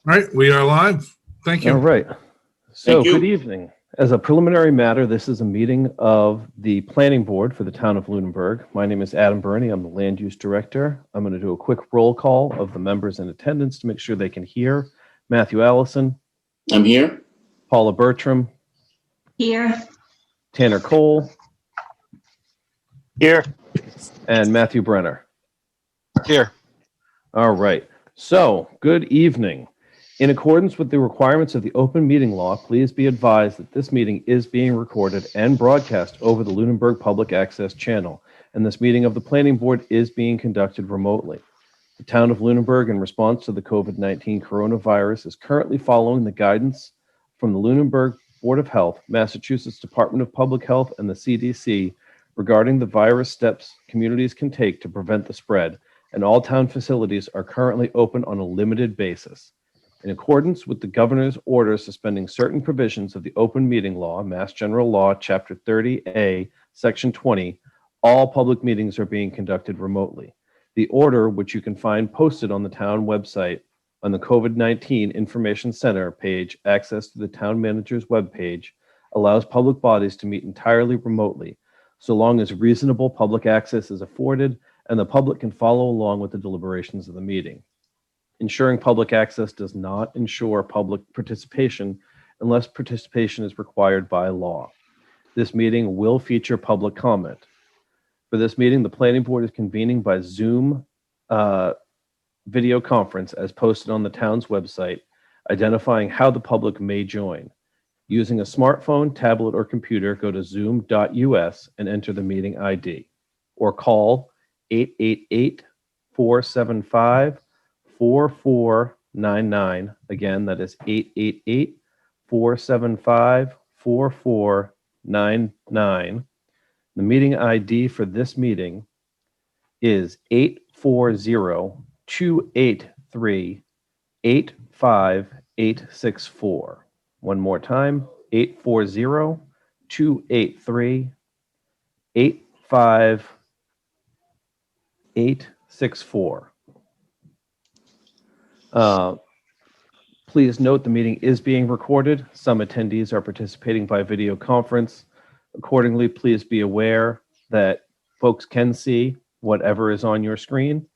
All right, we are live. Thank you. All right. So, Thank you. good evening. As a preliminary matter, this is a meeting of the Planning Board for the Town of Lunenburg. My name is Adam Burney. I'm the Land Use Director. I'm going to do a quick roll call of the members in attendance to make sure they can hear. Matthew Allison, I'm here. Paula Bertram, Here. Tanner Cole, Here. and Matthew Brenner. Here. All right. So, good evening. In accordance with the requirements of the open meeting law, please be advised that this meeting is being recorded and broadcast over the Lunenburg Public Access channel, and this meeting of the Planning Board is being conducted remotely. The Town of Lunenburg, in response to the COVID-19 coronavirus, is currently following the guidance from the Lunenburg Board of Health, Massachusetts Department of Public Health, and the CDC regarding the virus steps communities can take to prevent the spread, and all town facilities are currently open on a limited basis. In accordance with the governor's order suspending certain provisions of the open meeting law, Mass General Law, Chapter 30A, Section 20, all public meetings are being conducted remotely. The order, which you can find posted on the town website on the COVID-19 Information Center page, access to the town manager's webpage, allows public bodies to meet entirely remotely, so long as reasonable public access is afforded and the public can follow along with the deliberations of the meeting. Ensuring public access does not ensure public participation unless participation is required by law. This meeting will feature public comment. For this meeting, the Planning Board is convening by Zoom video conference as posted on the town's website, identifying how the public may join. Using a smartphone, tablet, or computer, go to zoom.us and enter the meeting ID, or call 888-475-4499. Again, that is 888-475-4499. The meeting ID for this meeting is 840-283-85864. One more time, 840-283-85864. Please note the meeting is being recorded. Some attendees are participating by video conference. Accordingly, please be aware that folks can see whatever is on your screen.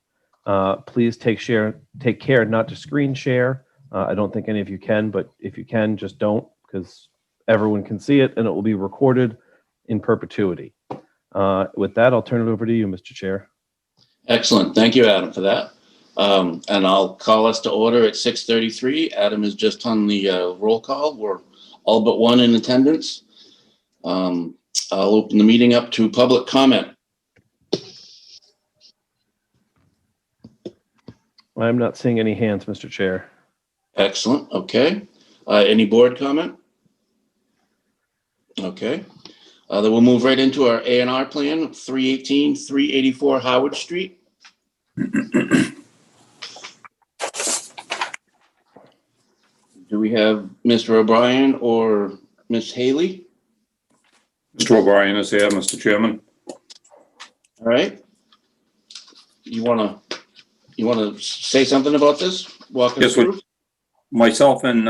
Please take care not to screen share. I don't think any of you can, but if you can, just don't, because everyone can see it and it will be recorded in perpetuity. With that, I'll turn it over to you, Mr. Chair. Excellent. Thank you, Adam, for that. And I'll call us to order at 6:33. Adam is just on the roll call. We're all but one in attendance. I'll open the meeting up to public comment. I'm not seeing any hands, Mr. Chair. Excellent. Okay. Any board comment? Okay. Then we'll move right into our A&R plan, 318, 384 Howard Street. Do we have Mr. O'Brien or Ms. Haley? Mr. O'Brien is here, Mr. Chairman. All right. You wanna say something about this? Walk us Yes, through. Myself and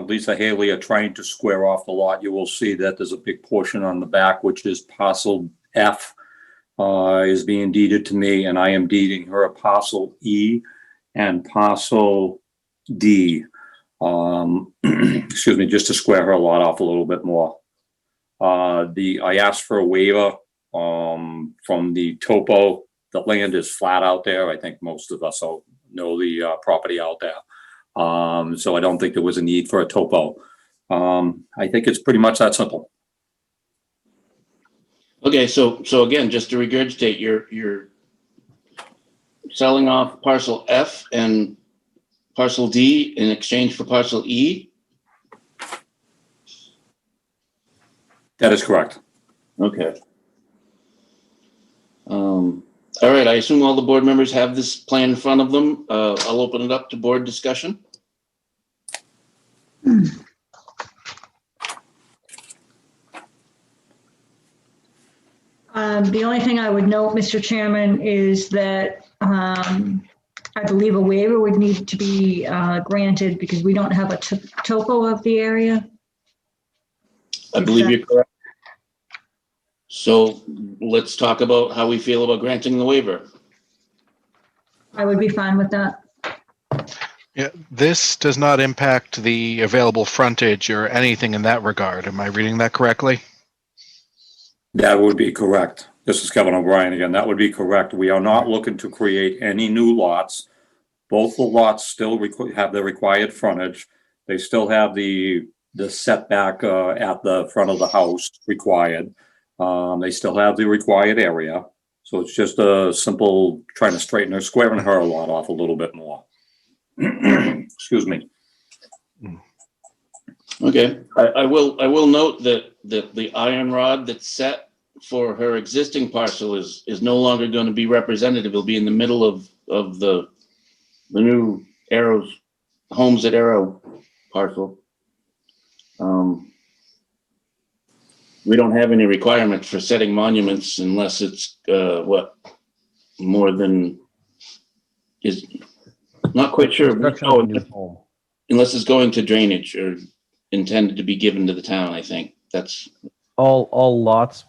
Lisa Haley are trying to square off the lot. You will see that there's a big portion on the back, which is parcel F, is being deeded to me, and I am deeding her a parcel E and parcel D. Excuse me, just to square her lot off a little bit more. I asked for a waiver from the topo. The land is flat out there. I think most of us all know the property out there. So I don't think there was a need for a topo. I think it's pretty much that simple. Okay, so again, just to regurgitate, you're selling off parcel F and parcel D in exchange for parcel E? That is correct. Okay. All right, I assume all the board members have this plan in front of them. I'll open it up to board discussion. The only thing I would note, Mr. Chairman, is that I believe a waiver would need to be granted because we don't have a topo of the area. I believe you're correct. So let's talk about how we feel about granting the waiver. I would be fine with that. Yeah, this does not impact the available frontage or anything in that regard. Am I reading that correctly? That would be correct. This is Kevin O'Brien again. That would be correct. We are not looking to create any new lots. Both the lots still have the required frontage. They still have the setback at the front of the house required. They still have the required area. So it's just a simple trying to straighten her, squaring her lot off a little bit more. Excuse me. Okay, I will note that the iron rod that's set for her existing parcel is no longer going to be representative. It'll be in the middle of the new homes at Arrow parcel. We don't have any requirements for setting monuments unless it's more than is not quite sure. Construction of a new home. Unless it's going to drainage or intended to be given to the town, I think that's All lots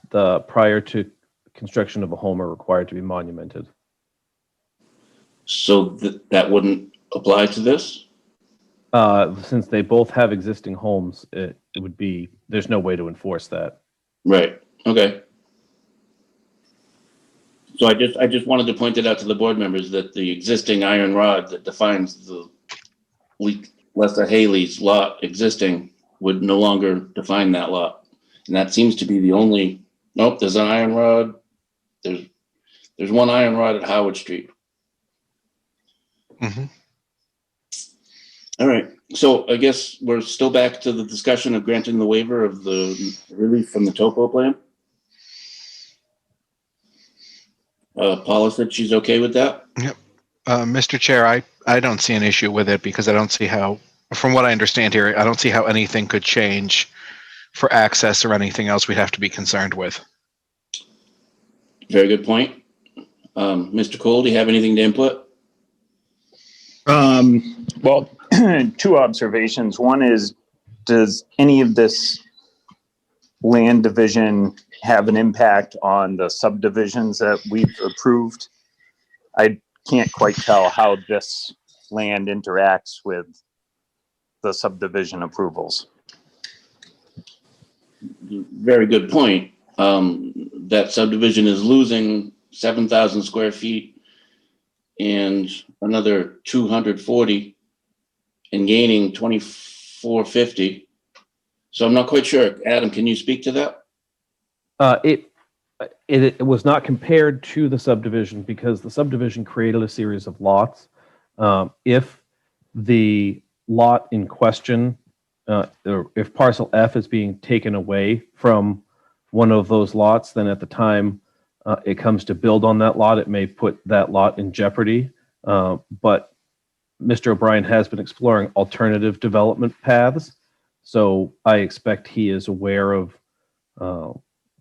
prior to construction of a home are required to be monumented. so that wouldn't apply to this. Since they both have existing homes, it would be, there's no way to enforce that. Right. Okay. So I just wanted to point it out to the board members that the existing iron rod that defines the Lester Haley's lot existing would no longer define that lot. And that seems to be the only, nope, there's an iron rod. There's one iron rod at Howard Street. Mm-hmm. All right. So I guess we're still back to the discussion of granting the waiver of the relief from the topo plan. Paula said she's okay with that. Yep. Mr. Chair, I don't see an issue with it because I don't see how, from what I understand here, I don't see how anything could change for access or anything else we'd have to be concerned with. Very good point. Mr. Cole, do you have anything to input? Well, two observations. One is, does any of this land division have an impact on the subdivisions that we've approved? I can't quite tell how this land interacts with the subdivision approvals. Very good point. That subdivision is losing 7,000 square feet and another 240 and gaining 2,450. So I'm not quite sure. Adam, can you speak to that? It was not compared to the subdivision because the subdivision created a series of lots. If the lot in question, or if parcel F is being taken away from one of those lots, then at the time it comes to build on that lot, it may put that lot in jeopardy. But Mr. O'Brien has been exploring alternative development paths. So I expect he is aware of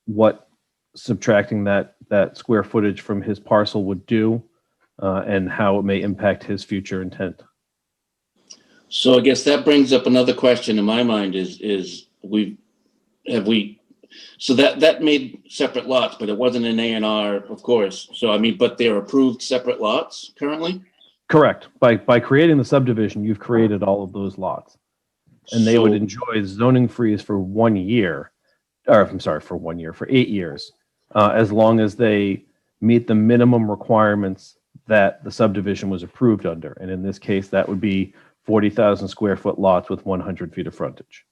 what subtracting that square footage from his parcel would do and how it may impact his future intent. So I guess that brings up another question in my mind so that made separate lots, but it wasn't an A&R, of course. So, I mean, but they're approved separate lots currently? Correct. By creating the subdivision, you've created all of those lots. And they would enjoy zoning freeze for 1 year, or I'm sorry, for 8 years, as long as they meet the minimum requirements that the subdivision was approved under. And in this case, that would be 40,000 square foot lots with 100 feet of frontage.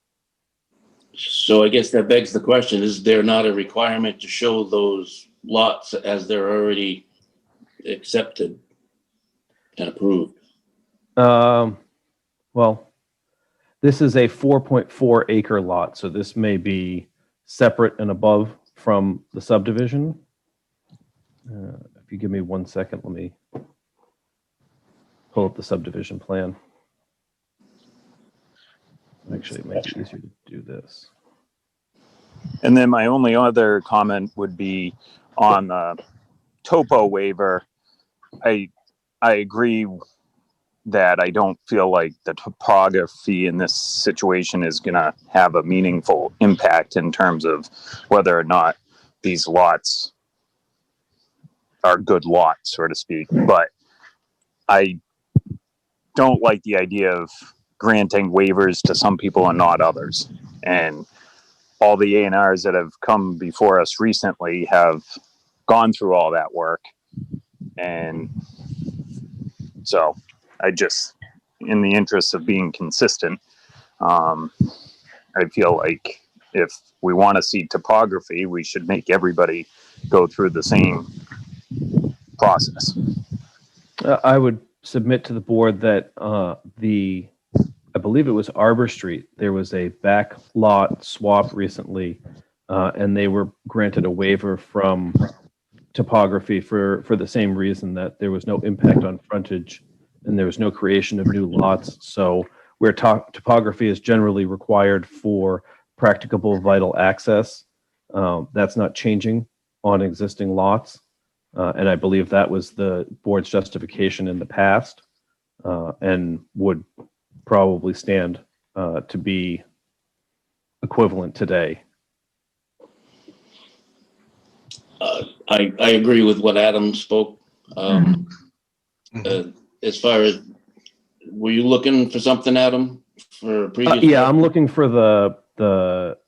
So I guess that begs the question, is there not a requirement to show those lots as they're already accepted and approved? Well, this is a 4.4 acre lot, so this may be separate and above from the subdivision. If you give me 1 second, let me pull up the subdivision plan. Actually, it makes it easier to do this. And then my only other comment would be on the topo waiver. I I agree that I don't feel like the topography in this situation is going to have a meaningful impact in terms of whether or not these lots are good lots, so to speak. But I don't like the idea of granting waivers to some people and not others. And all the A&Rs that have come before us recently have gone through all that work. And so I just, in the interest of being consistent, I feel like if we want to see topography, we should make everybody go through the same process. I would submit to the board that I believe it was Arbor Street. There was a back lot swap recently, and they were granted a waiver from topography for the same reason, that there was no impact on frontage and there was no creation of new lots. So where topography is generally required for practicable vital access, that's not changing on existing lots. And I believe that was the board's justification in the past, and would probably stand to be equivalent today. I agree with what Adam spoke. As far as, were you looking for something, Adam, for previous? Yeah, I'm looking for the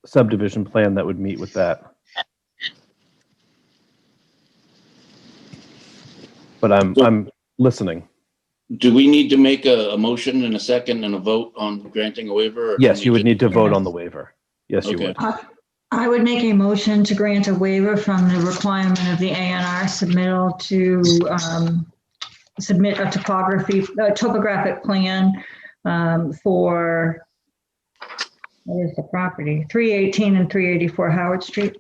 subdivision plan that would meet with that. But I'm listening. Do we need to make a motion and a second and a vote on granting a waiver? or Yes, can you we would need to vote Yes. on the waiver. Yes, you Okay. would. I would make a motion to grant a waiver from the requirement of the A&R submittal to submit a topographic plan for, what is the property? 318 and 384 Howard Street.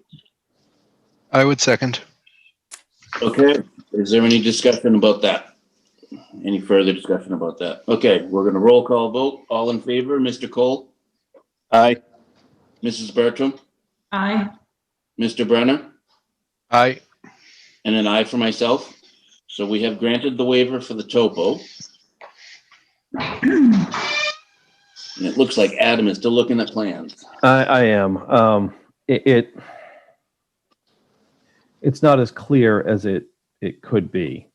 I would second. Okay, is there any discussion about that? Any further discussion about that? Okay, we're gonna roll call vote. All in favor, Mr. Cole, Aye. Mrs. Bertram, Aye. Mr. Brenner, Aye. and an aye for myself. So we have granted the waiver for the topo. And it looks like Adam is still looking at plans. I am. It's not as clear as it could be.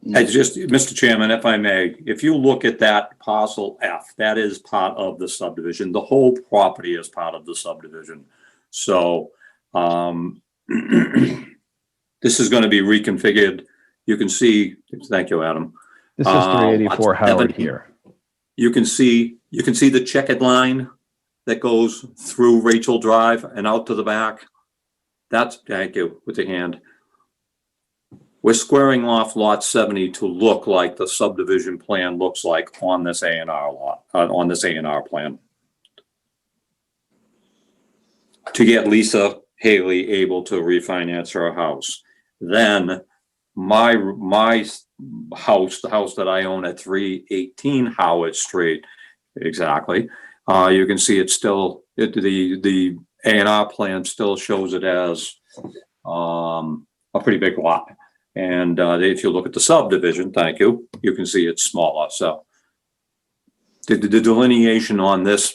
It's just, Mr. Chairman, if I may, if you look at that parcel F, that is part of the subdivision. The whole property is part of the subdivision. So this is going to be reconfigured. You can see, thank you, Adam. This is 384 Lot Howard 70. here. You can see the checkered line that goes through Rachel Drive and out to the back. That's, thank you, with the hand. We're squaring off lot 70 to look like the subdivision plan looks like on this A&R lot, on this A&R plan. To get Lisa Haley able to refinance her house. Then my house, the house that I own at 318 Howard Street, exactly. You can see it's still, the A&R plan still shows it as a pretty big lot. And if you look at the subdivision, thank you, you can see it's smaller. So the delineation on this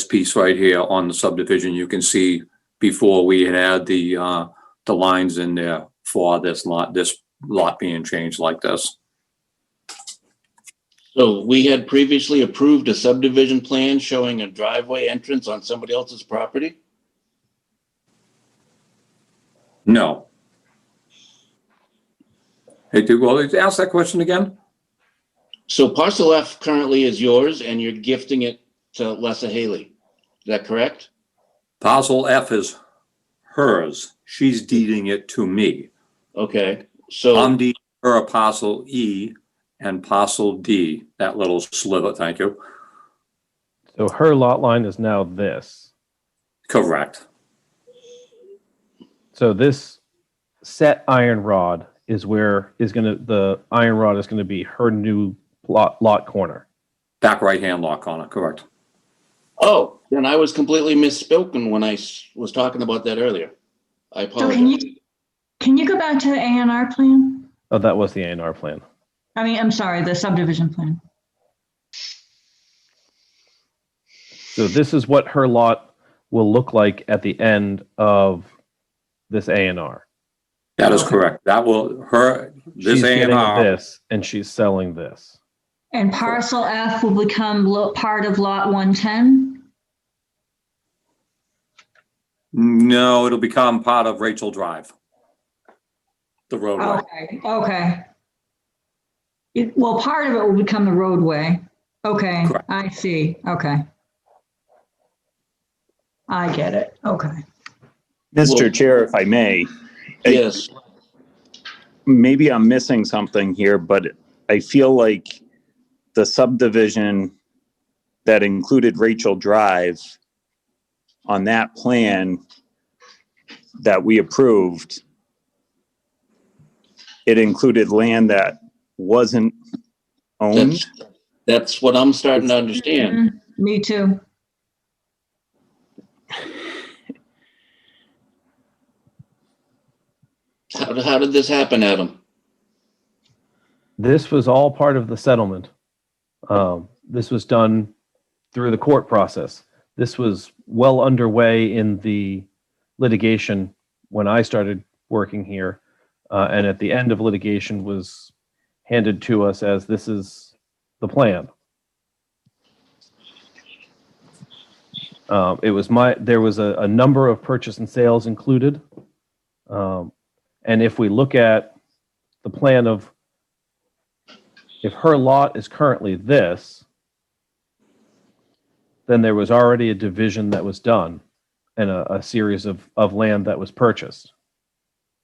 piece right here on the subdivision, you can see before we had the lines in there for this lot being changed like this. So we had previously approved a subdivision plan showing a driveway entrance on somebody else's property? No. Hey, well, ask that question again. So parcel F currently is yours and you're gifting it to Lisa Haley. Is that correct? Parcel F is hers. She's deeding it to me. Okay, so, I'm deeding her a parcel E and parcel D, that little sliver, thank you. So her lot line is now this. Correct. So this set iron rod is the iron rod is gonna be her new lot corner. Back right-hand lot corner, correct. oh, then I was completely misspoken when I was talking about that earlier. I So can apologize. Can you go back to the A&R plan? Oh, that was the A&R plan. I mean, I'm sorry, the subdivision plan. So this is what her lot will look like at the end of this A&R. That is Okay. correct. That will, this She's getting A&R, this, and she's selling this. And parcel F will become part of lot 110? no, it'll become part of Rachel Drive. The roadway. Okay. Well, part of it will become the roadway. Okay, Correct. I see. Okay. I get it. Okay. Mr. Well- Chair, if I may, Yes, maybe I'm missing something here, but I feel like the subdivision that included Rachel Drive on that plan that we approved, it included land that wasn't owned. that's what I'm starting to understand. Mhm. Me too. How did this happen, Adam? This was all part of the settlement. This was done through the court process. This was well underway in the litigation when I started working here. And at the end of litigation was handed to us as this is the plan. There was a number of purchase and sales included. And if we look at the plan of, if her lot is currently this, then there was already a division that was done and a series of land that was purchased.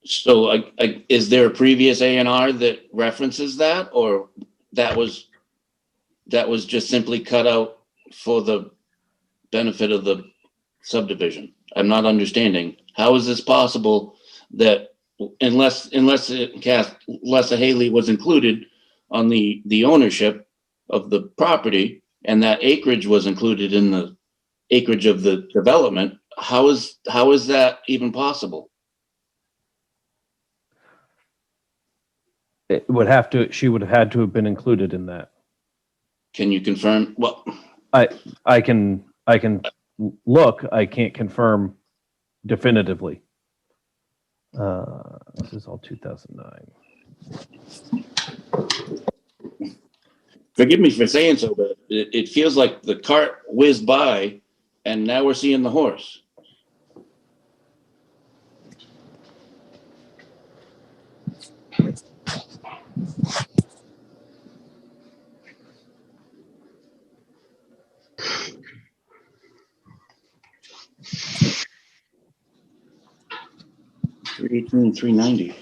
So is there a previous A&R that references that, or that was just simply cut out for the benefit of the subdivision? I'm not understanding. How is this possible that unless Lessa Haley was included on the ownership of the property and that acreage was included in the acreage of the development, how is that even possible? She would have had to have been included in that. Can you confirm? Well, I can look, I can't confirm definitively. This is all 2009. forgive me for saying so, but it feels like the cart whizzed by and now we're seeing the horse. $318,390.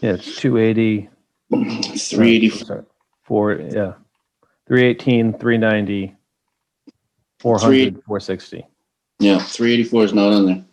Yeah, it's 280. 380. Sorry, 318, 390, 400, 460. Yeah, 384 is not on there.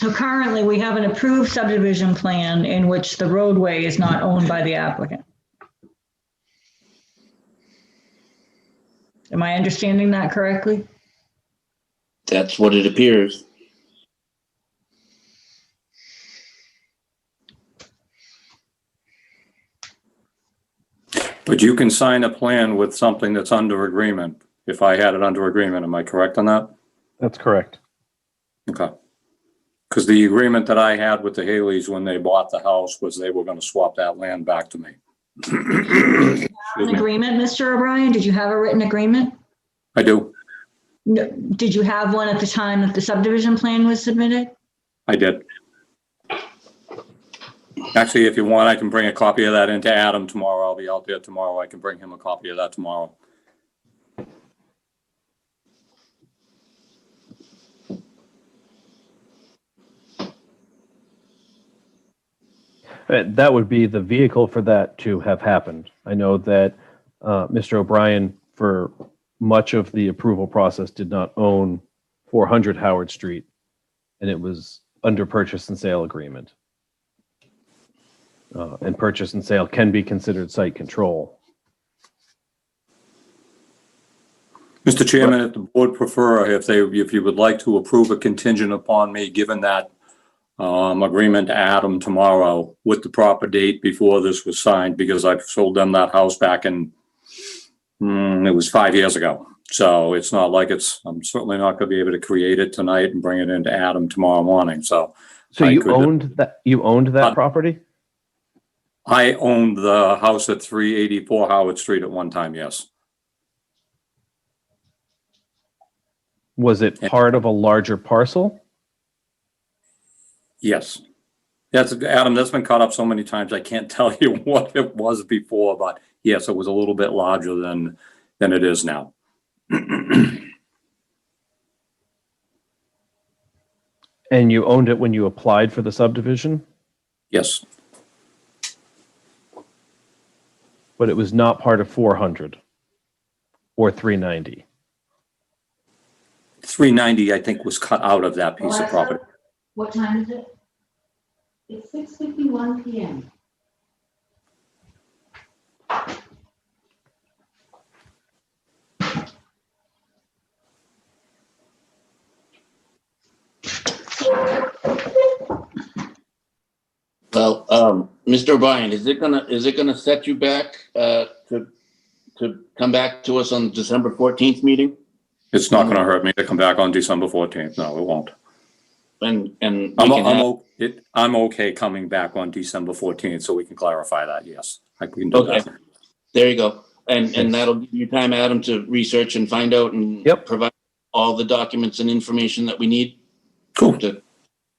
So currently, we have an approved subdivision plan in which the roadway is not owned by the applicant. Am I understanding that correctly? That's what it appears. But you can sign a plan with something that's under agreement. If I had it under agreement, am I correct on that? That's correct. Okay. Because the agreement that I had with the Haleys when they bought the house was they were going to swap that land back to me. Excuse An me. agreement, Mr. O'Brien? Did you have a written agreement? I do. No, did you have one at the time that the subdivision plan was submitted? I did. Actually, if you want, I can bring a copy of that into Adam tomorrow. I'll be out there tomorrow. I can bring him a copy of that tomorrow. That would be the vehicle for that to have happened. I know that Mr. O'Brien, for much of the approval process, did not own 400 Howard Street, and it was under purchase and sale agreement. And purchase and sale can be considered site control. Mr. Chairman, if the board prefer, if you would like to approve a contingent upon me giving that agreement to Adam tomorrow with the proper date before this was signed, because I've sold them that house back in, it was 5 years ago. So it's not like I'm certainly not going to be able to create it tonight and bring it into Adam tomorrow morning. So You owned that property? I owned the house at 384 Howard Street at one time, yes. Was it part of a larger parcel? Yes. Adam, that's been caught up so many times, I can't tell you what it was before, but yes, it was a little bit larger than it is now. And you owned it when you applied for the subdivision, Yes, but it was not part of 400 or 390. 390, I think, was cut out of that piece of property. What time is it? It's 6:51 PM. Well, Mr. O'Brien, is it gonna set you back to come back to us on December 14th meeting? It's not going to hurt me to come back on December 14th. No, it won't. And we can have- I'm okay coming back on December 14th, so we can clarify that, yes. We can do Okay, that. there you go. And that'll give you time, Adam, to research and find out and Yep. provide all the documents and information that we need Cool. to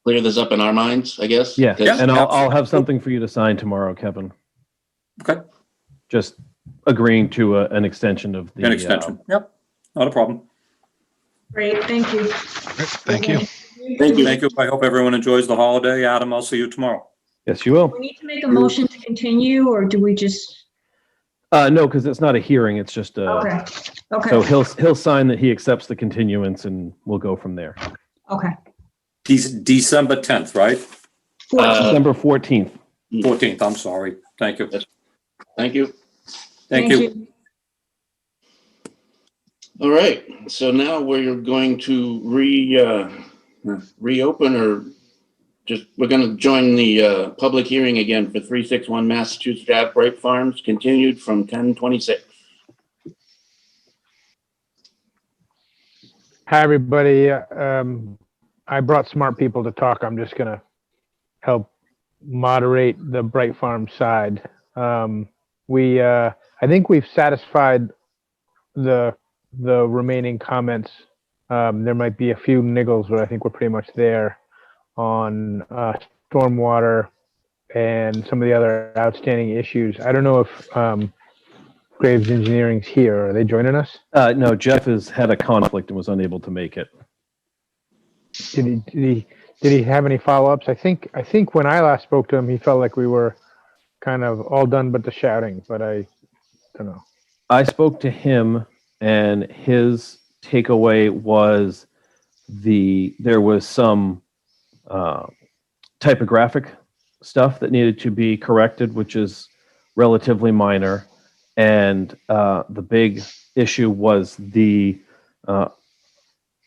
clear this up in our minds, I guess. Yeah, 'Cause- and I'll have something for you to sign tomorrow, Kevin. Okay, Just agreeing to an extension of the an extension. Yep, not a problem. Great, thank you. Thank you. Thank you. Thank you. I hope everyone enjoys the holiday. Adam, I'll see you tomorrow. Yes, you will. We need to make a motion to continue, or do we just, No, because it's not a hearing. It's just okay, So okay, he'll sign that he accepts the continuance, and we'll go from there. okay. December 10th, right? 14. December 14th. 14th, I'm sorry. Thank you. Thank you. Thank you. All right, so now we're going to reopen, or we're gonna join the public hearing again for 361 Massachusetts Ave Bright Farms, continued from 10/26. Hi, everybody. I brought smart people to talk. I'm just going to help moderate the Bright Farm side. I think we've satisfied the remaining comments. There might be a few niggles, but I think we're pretty much there on stormwater and some of the other outstanding issues. I don't know if Graves Engineering's here. Are they joining us? No, Jeff has had a conflict and was unable to make it. Did he have any follow-ups? I think when I last spoke to him, he felt like we were kind of all done but the shouting, but I don't know. I spoke to him, and his takeaway was there was some typographic stuff that needed to be corrected, which is relatively minor. And the big issue was the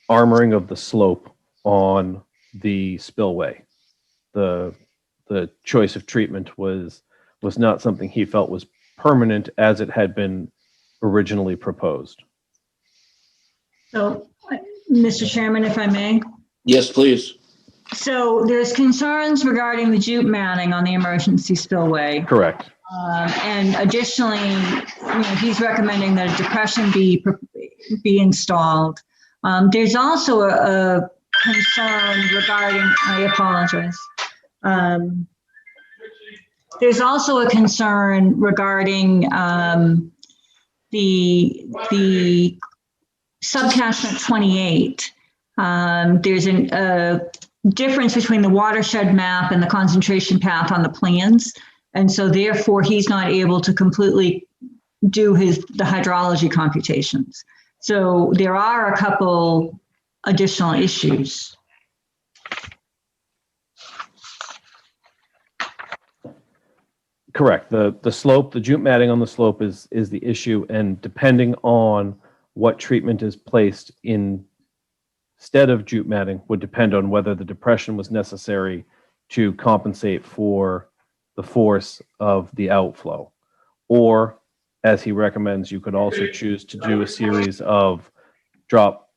armoring of the slope on the spillway. The choice of treatment was not something he felt was permanent as it had been originally proposed. So, Mr. Chairman, if I may. Yes, please. So there's concerns regarding the jute matting on the emergency spillway. Correct. And additionally, he's recommending that a depression be installed. There's also a concern regarding, I apologize. There's also a concern regarding the subcatchment 28. There's a difference between the watershed map and the concentration path on the plans. And so therefore, he's not able to completely do the hydrology computations. So there are a couple additional issues. Correct. The slope, the jute matting on the slope is the issue, and depending on what treatment is placed instead of jute matting would depend on whether the depression was necessary to compensate for the force of the outflow. Or, as he recommends, you could also choose to do a series of drop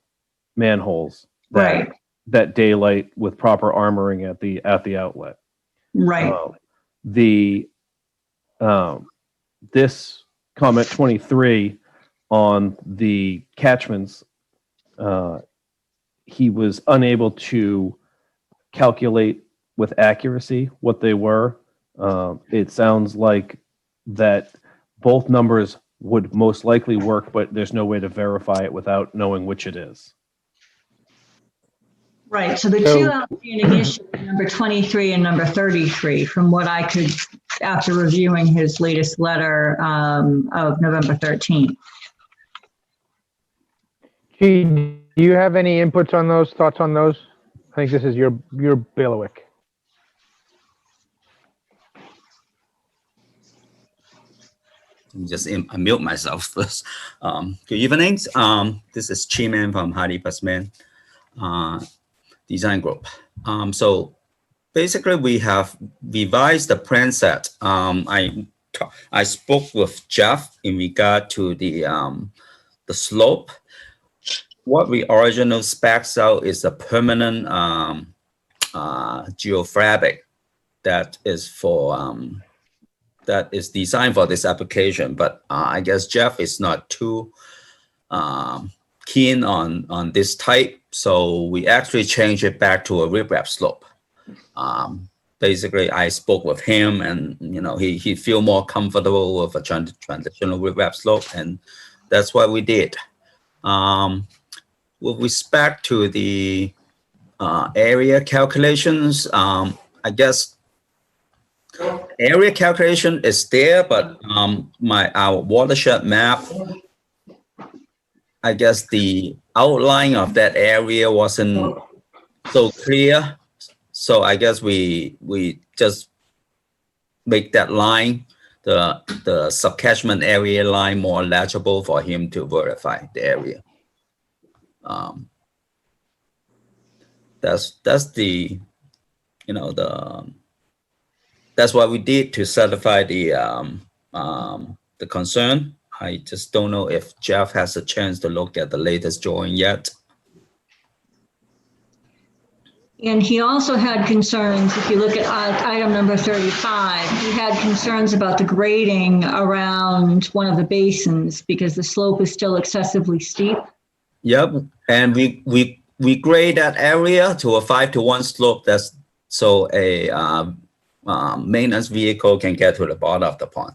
manholes Right, that daylight with proper armoring at the outlet. right. This comment 23 on the catchments, he was unable to calculate with accuracy what they were. It sounds like that both numbers would most likely work, but there's no way to verify it without knowing which it is. Right, so the So- two outstanding issues, number 23 and number 33, from what I could, after reviewing his latest letter of November 13th. Gee, do you have any inputs on those, thoughts on those? I think this is your bailiwick. Just unmute myself first. Good evening. This is Chi-Man from Hardy Busman Design Group. So basically, we have revised the plan set. I spoke with Jeff in regard to the slope. What we originally specs out is a permanent geofabric that is for that is designed for this application, but I guess Jeff is not too keen on this type, so we actually changed it back to a riprap slope. Basically, I spoke with him, and he feel more comfortable with a transitional riprap slope, and that's what we did. With respect to the area calculations, I guess area calculation is there, but our watershed map, I guess the outline of that area wasn't so clear. So I guess we just make that line, the subcatchment area line, more legible for him to verify the area. That's the that's what we did to satisfy the concern. I just don't know if Jeff has a chance to look at the latest drawing yet. And he also had concerns, if you look at item number 35, he had concerns about the grading around one of the basins because the slope is still excessively steep. Yep, and we grade that area to a 5-to-1 slope. That's so a maintenance vehicle can get to the bottom of the pond.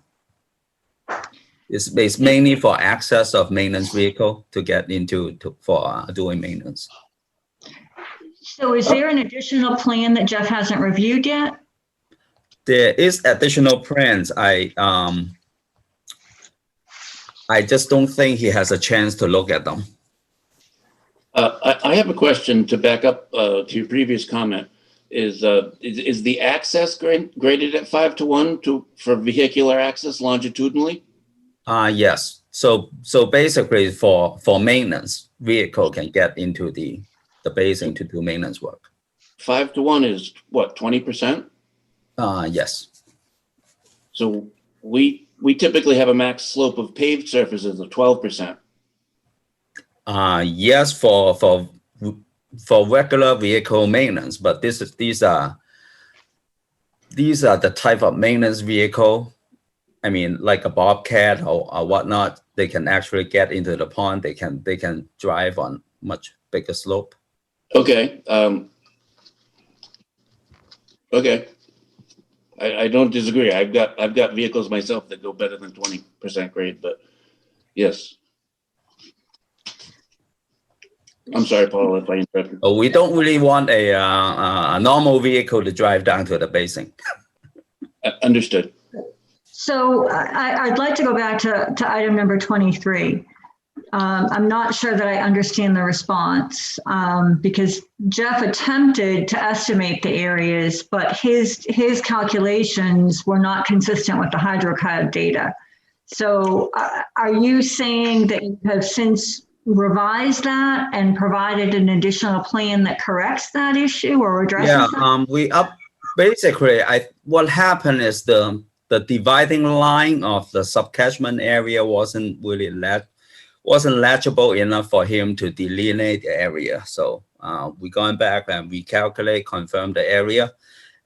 It's mainly for access of maintenance vehicle to get into for doing maintenance. So is there an additional plan that Jeff hasn't reviewed yet? There is additional plans. I just don't think he has a chance to look at them. I have a question to back up to your previous comment. Is the access graded at 5-to-1 for vehicular access longitudinally? Yes. So basically for maintenance, vehicle can get into the basin to do maintenance work. 5-to-1 is what, 20%? Yes. So we typically have a max slope of paved surfaces of 12%. Yes, for regular vehicle maintenance, but these are the type of maintenance vehicle. I mean, like a Bobcat or whatnot, they can actually get into the pond. They can drive on much bigger slope. Okay. Okay. I don't disagree. I've got vehicles myself that go better than 20% grade, but yes. I'm sorry, Paul, if I interrupted. Oh, we don't really want a normal vehicle to drive down to the basin. Understood. So I'd like to go back to item number 23. I'm not sure that I understand the response because Jeff attempted to estimate the areas, but his calculations were not consistent with the HydroCAD data. So are you saying that you have since revised that and provided an additional plan that corrects that issue or addresses Yeah, that? basically what happened is the dividing line of the subcatchment area wasn't legible enough for him to delineate the area. So we gone back and we calculate, confirm the area,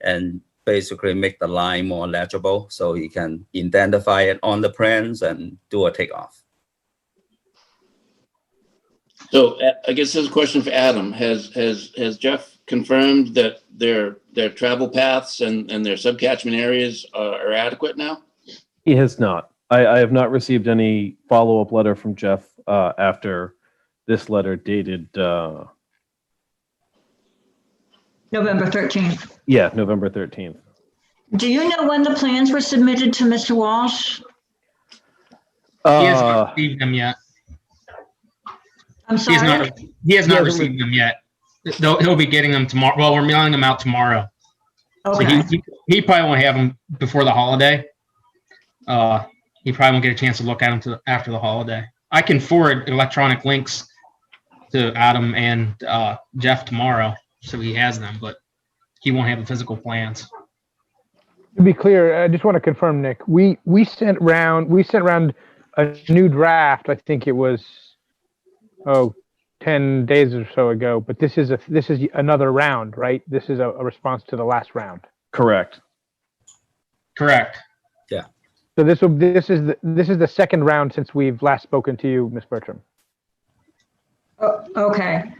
and basically make the line more legible so he can identify it on the plans and do a takeoff. So I guess this is a question for Adam. Has Jeff confirmed that their travel paths and their subcatchment areas are adequate now? He has not. I have not received any follow-up letter from Jeff after this letter dated, November 13th. yeah, November 13th. Do you know when the plans were submitted to Mr. Walsh? He hasn't received them yet. I'm sorry? He has not received them yet. He'll be getting them tomorrow. Well, we're mailing them out tomorrow. Okay. So he probably won't have them before the holiday. He probably won't get a chance to look at them after the holiday. I can forward electronic links to Adam and Jeff tomorrow, so he has them, but he won't have the physical plans. To be clear, I just want to confirm, Nick, we sent round a new draft. I think it was 10 days or so ago, but this is another round, right? This is a response to the last round. Correct. Correct. Yeah. So this is the second round since we've last spoken to you, Ms. Bertram. Okay.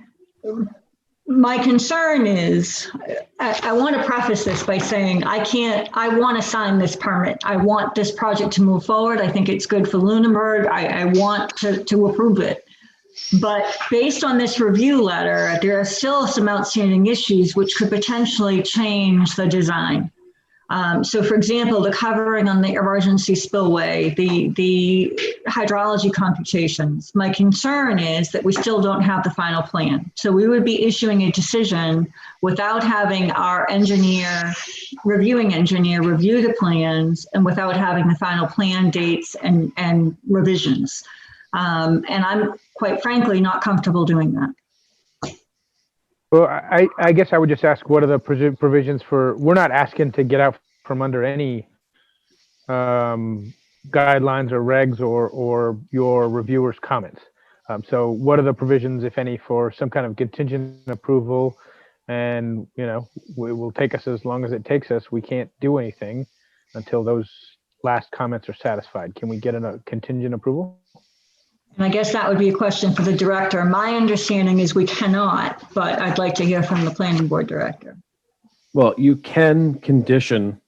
My concern is, I want to preface this by saying I want to sign this permit. I want this project to move forward. I think it's good for Lunenburg. I want to approve it. But based on this review letter, there are still some outstanding issues which could potentially change the design. So for example, the covering on the emergency spillway, the hydrology computations. My concern is that we still don't have the final plan. So we would be issuing a decision without having our reviewing engineer review the plans and without having the final plan dates and revisions. And I'm quite frankly not comfortable doing that. Well, I guess I would just ask, what are the provisions for, we're not asking to get out from under any guidelines or regs or your reviewers' comments. So what are the provisions, if any, for some kind of contingent approval? And, you know, it will take us as long as it takes us. We can't do anything until those last comments are satisfied. Can we get a contingent approval? And I guess that would be a question for the director. My understanding is we cannot, but I'd like to hear from the planning board director. Well, you can condition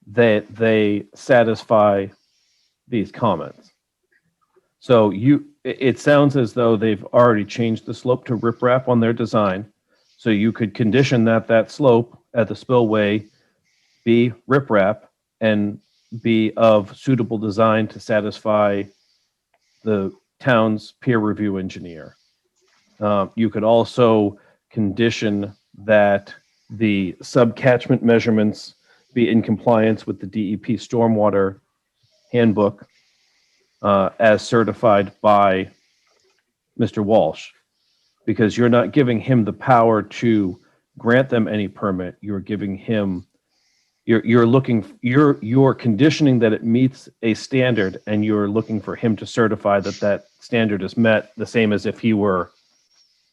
that they satisfy these comments. So it sounds as though they've already changed the slope to riprap on their design. So you could condition that slope at the spillway be riprap and be of suitable design to satisfy the town's peer review engineer. You could also condition that the subcatchment measurements be in compliance with the DEP stormwater handbook as certified by Mr. Walsh, because you're not giving him the power to grant them any permit. You're giving him, you're conditioning that it meets a standard, and you're looking for him to certify that standard is met, the same as if he were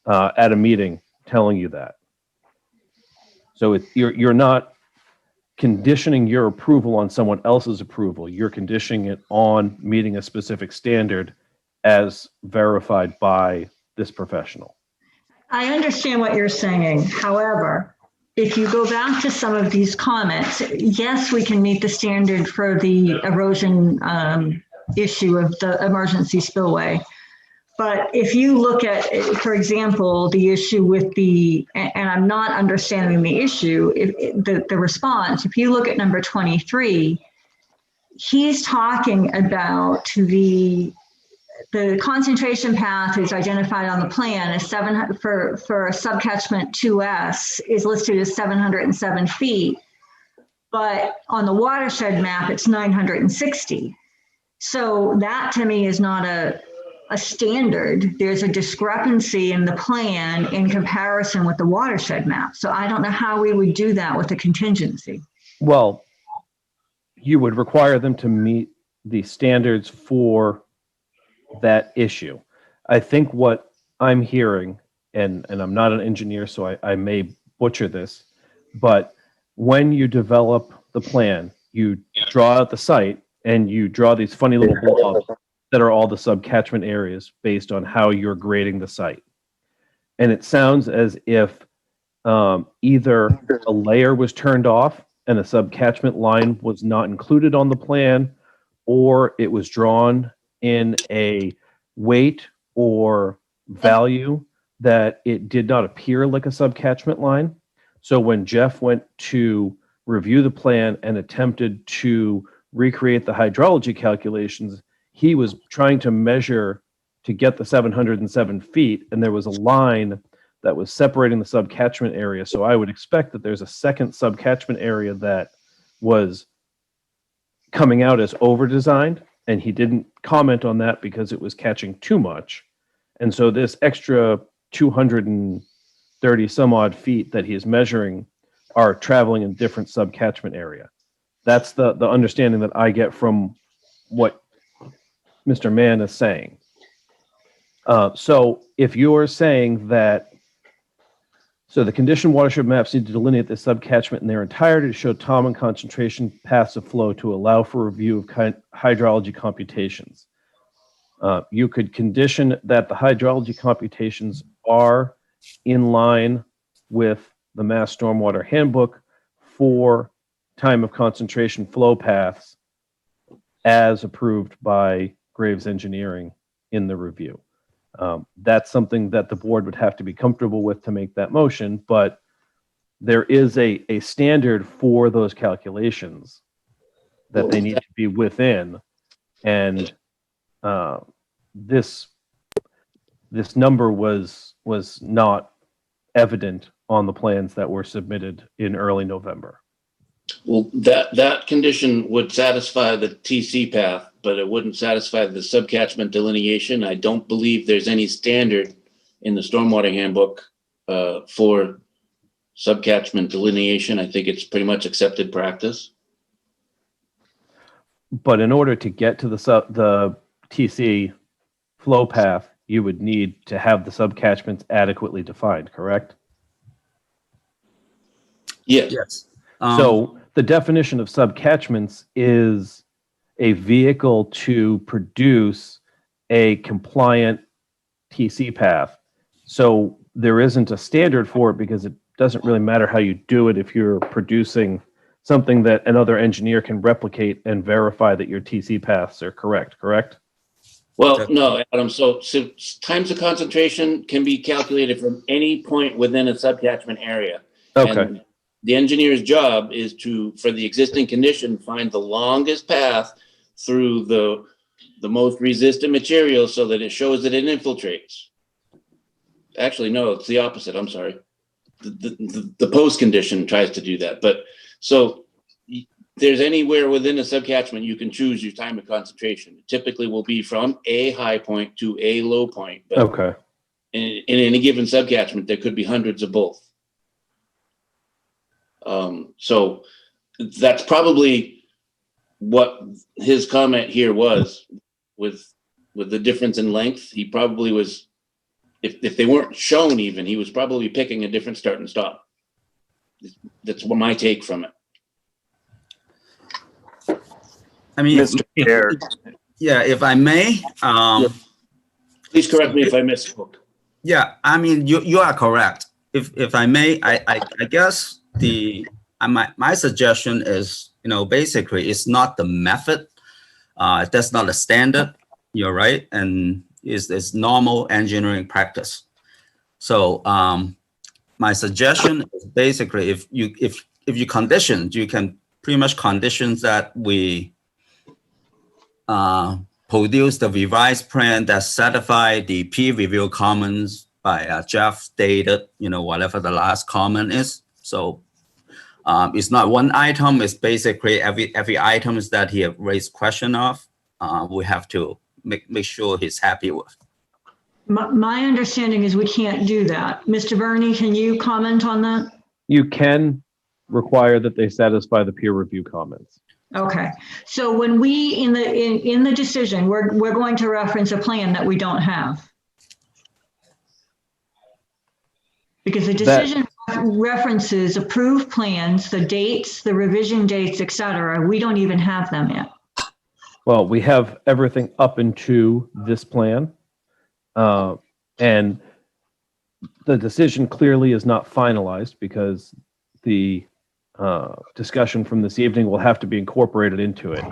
at a meeting telling you that. So you're not conditioning your approval on someone else's approval. You're conditioning it on meeting a specific standard as verified by this professional. I understand what you're saying. However, if you go back to some of these comments, yes, we can meet the standard for the erosion issue of the emergency spillway. But if you look at, for example, the issue with and I'm not understanding the issue, the response, if you look at number 23, he's talking about the the concentration path is identified on the plan as for subcatchment 2S is listed as 707 feet. But on the watershed map, it's 960. So that to me is not a standard. There's a discrepancy in the plan in comparison with the watershed map. So I don't know how we would do that with a contingency. Well, you would require them to meet the standards for that issue. I think what I'm hearing, and I'm not an engineer, so I may butcher this, but when you develop the plan, you draw out the site and you draw these funny little blobs that are all the subcatchment areas based on how you're grading the site. And it sounds as if either a layer was turned off and a subcatchment line was not included on the plan, or it was drawn in a weight or value that it did not appear like a subcatchment line. So when Jeff went to review the plan and attempted to recreate the hydrology calculations, he was trying to measure to get the 707 feet, and there was a line that was separating the subcatchment area. So I would expect that there's a second subcatchment area that was coming out as over-designed, and he didn't comment on that because it was catching too much. And so this extra 230 some odd feet that he's measuring are traveling in different subcatchment area. That's the understanding that I get from what Mr. Mann is saying. So if you're saying that, so the condition watershed maps need to delineate the subcatchment in their entirety to show time and concentration paths of flow to allow for review of hydrology computations. You could condition that the hydrology computations are in line with the Mass Stormwater Handbook for time of concentration flow paths as approved by Graves Engineering in the review. That's something that the board would have to be comfortable with to make that motion, but there is a standard for those calculations that they need to be within. And this number was not evident on the plans that were submitted in early November. Well, that condition would satisfy the TC path, but it wouldn't satisfy the subcatchment delineation. I don't believe there's any standard in the stormwater handbook for subcatchment delineation. I think it's pretty much accepted practice. But in order to get to the TC flow path, you would need to have the subcatchments adequately defined, correct? Yes. So the definition of subcatchments is a vehicle to produce a compliant TC path. So there isn't a standard for it because it doesn't really matter how you do it if you're producing something that another engineer can replicate and verify that your TC paths are correct? Well, no, Adam. So times of concentration can be calculated from any point within a subcatchment area. Okay. And the engineer's job is to, for the existing condition, find the longest path through the most resistant material so that it shows that it infiltrates. Actually, no, it's the opposite. I'm sorry. The post condition tries to do that. But so there's anywhere within a subcatchment you can choose your time of concentration. It typically will be from a high point to a low point. But Okay. in any given subcatchment, there could be hundreds of both. So that's probably what his comment here was with the difference in length. He probably was, if they weren't shown even, he was probably picking a different start and stop. That's what my take from it. I mean, Mr. Chair, yeah, if I may, Please correct me if I misspoke. yeah, I mean, you are correct. If I may, I guess my suggestion is, basically it's not the method. That's not a standard. You're right, and it's normal engineering practice. So my suggestion is basically if you condition, you can pretty much condition that we produce the revised plan that satisfy the peer review comments by Jeff stated, whatever the last comment is. So it's not one item, it's basically every item is that he have raised question of, we have to make sure he's happy with. My understanding is we can't do that. Mr. Bernie, can you comment on that? You can require that they satisfy the peer review comments. Okay, so when we, in the decision, we're going to reference a plan that we don't have. Because the decision references approved plans, the dates, the revision dates, et cetera. We don't even have them yet. Well, we have everything up into this plan. And the decision clearly is not finalized because the discussion from this evening will have to be incorporated into it.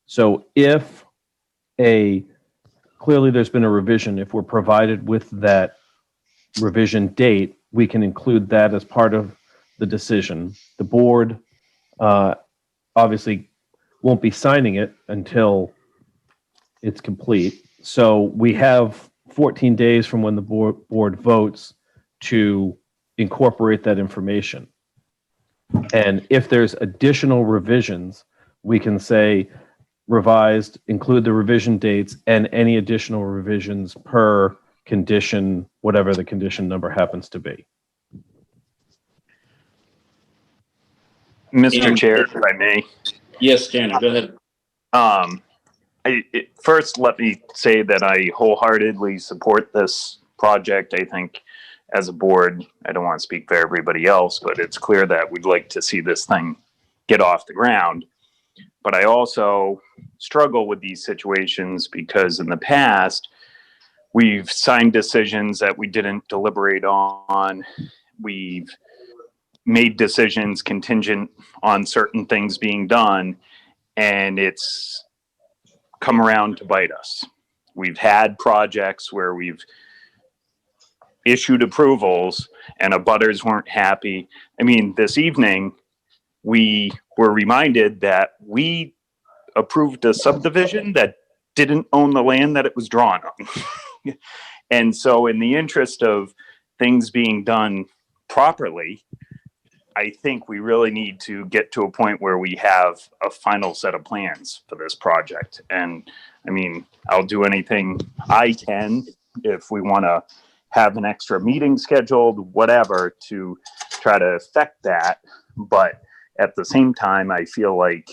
So if clearly there's been a revision, if we're provided with that revision date, we can include that as part of the decision. The board obviously won't be signing it until it's complete. So we have 14 days from when the board votes to incorporate that information. And if there's additional revisions, we can say revised, include the revision dates and any additional revisions per condition, whatever the condition number happens to be. Mr. Chair, if I may. Yes, Tanner, go ahead. First, let me say that I wholeheartedly support this project. I think as a board, I don't want to speak for everybody else, but it's clear that we'd like to see this thing get off the ground. But I also struggle with these situations because in the past, we've signed decisions that we didn't deliberate on. We've made decisions contingent on certain things being done, and it's come around to bite us. We've had projects where we've issued approvals and abutters weren't happy. I mean, this evening, we were reminded that we approved a subdivision that didn't own the land that it was drawn on. And so in the interest of things being done properly, I think we really need to get to a point where we have a final set of plans for this project. And I mean, I'll do anything I can if we want to have an extra meeting scheduled, whatever, to try to affect that. But at the same time, I feel like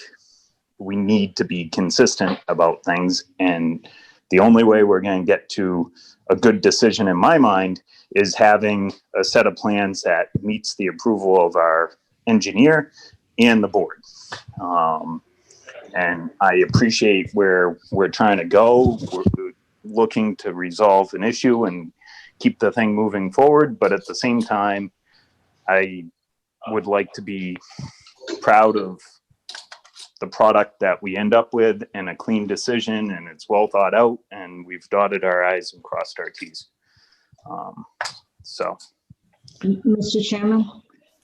we need to be consistent about things. And the only way we're going to get to a good decision in my mind is having a set of plans that meets the approval of our engineer and the board. And I appreciate where we're trying to go. We're looking to resolve an issue and keep the thing moving forward. But at the same time, I would like to be proud of the product that we end up with and a clean decision, and it's well thought out, and we've dotted our I's and crossed our T's. So. Mr. Chairman?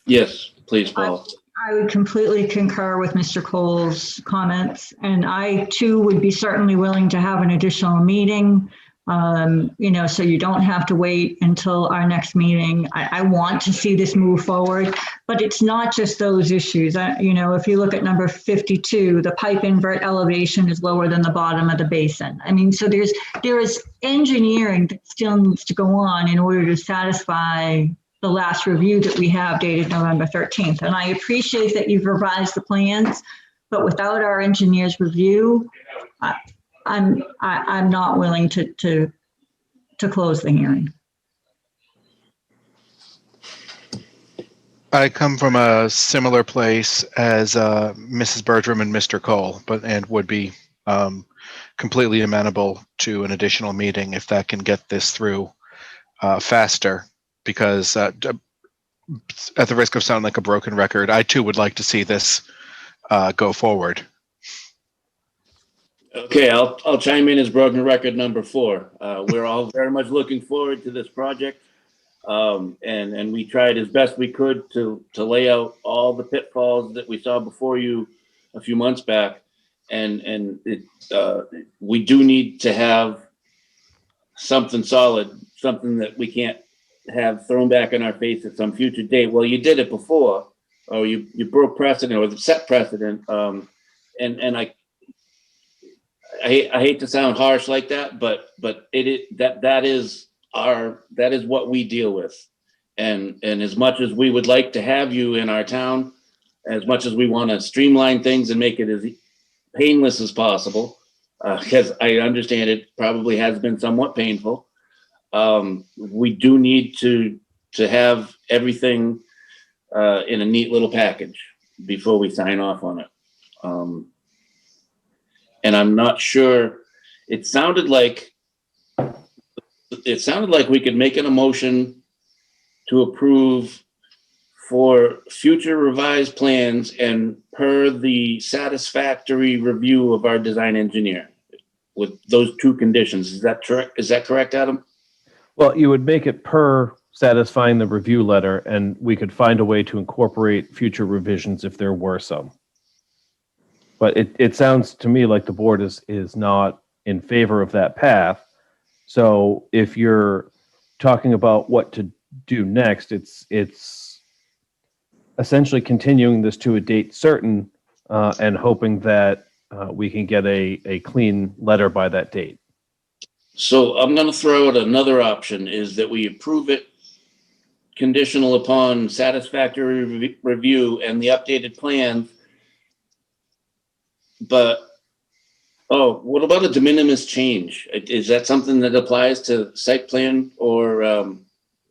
Yes, please, Paul. I would completely concur with Mr. Cole's comments, and I too would be certainly willing to have an additional meeting, so you don't have to wait until our next meeting. I want to see this move forward, but it's not just those issues. If you look at number 52, the pipe invert elevation is lower than the bottom of the basin. I mean, so there is engineering that still needs to go on in order to satisfy the last review that we have dated November 13th. And I appreciate that you've revised the plans, but without our engineer's review, I'm not willing to close the hearing. I come from a similar place as Mrs. Bertram and Mr. Cole, and would be completely amenable to an additional meeting if that can get this through faster. Because at the risk of sounding like a broken record, I too would like to see this go forward. Okay, I'll chime in as broken record number 4. We're all very much looking forward to this project. And we tried as best we could to lay out all the pitfalls that we saw before you a few months back. and we do need to have something solid, something that we can't have thrown back in our face at some future date. Well, you did it before, or you broke precedent or set precedent. And I hate to sound harsh like that, but that is what we deal with. And as much as we would like to have you in our town, as much as we want to streamline things and make it as painless as possible, because I understand it probably has been somewhat painful. We do need to have everything in a neat little package before we sign off on it. And I'm not sure. It sounded like we could make an emotion to approve for future revised plans and per the satisfactory review of our design engineer with those two conditions. Is that correct, Adam? Well, you would make it per satisfying the review letter, and we could find a way to incorporate future revisions if there were some. But it sounds to me like the board is not in favor of that path. So if you're talking about what to do next, it's essentially continuing this to a date certain and hoping that we can get a clean letter by that date. So I'm going to throw out another option is that we approve it conditional upon satisfactory review and the updated plans. But, what about a de minimis change? Is that something that applies to site plan or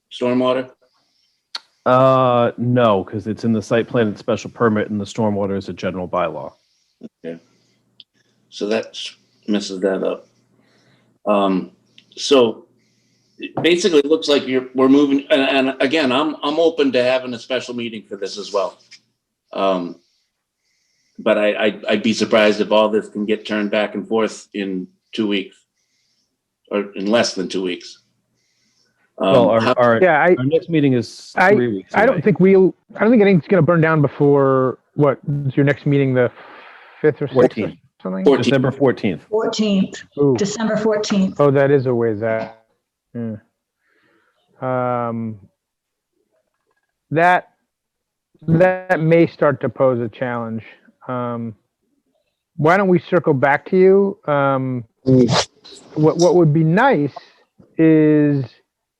stormwater? No, because it's in the site plan and special permit, and the stormwater is a general bylaw. Okay. So that messes that up. So basically, it looks like we're moving, and again, I'm open to having a special meeting for this as well. But I'd be surprised if all this can get turned back and forth in 2 weeks, or in less than 2 weeks. Well, our next meeting is 3 weeks away. I don't think anything's going to burn down before what is your next meeting, the 5th or 6th 14th. or something? 14th. December 14th. 14th, Ooh. December 14th. Oh, that is a ways out. Yeah. That may start to pose a challenge. Why don't we circle back to you? What would be nice is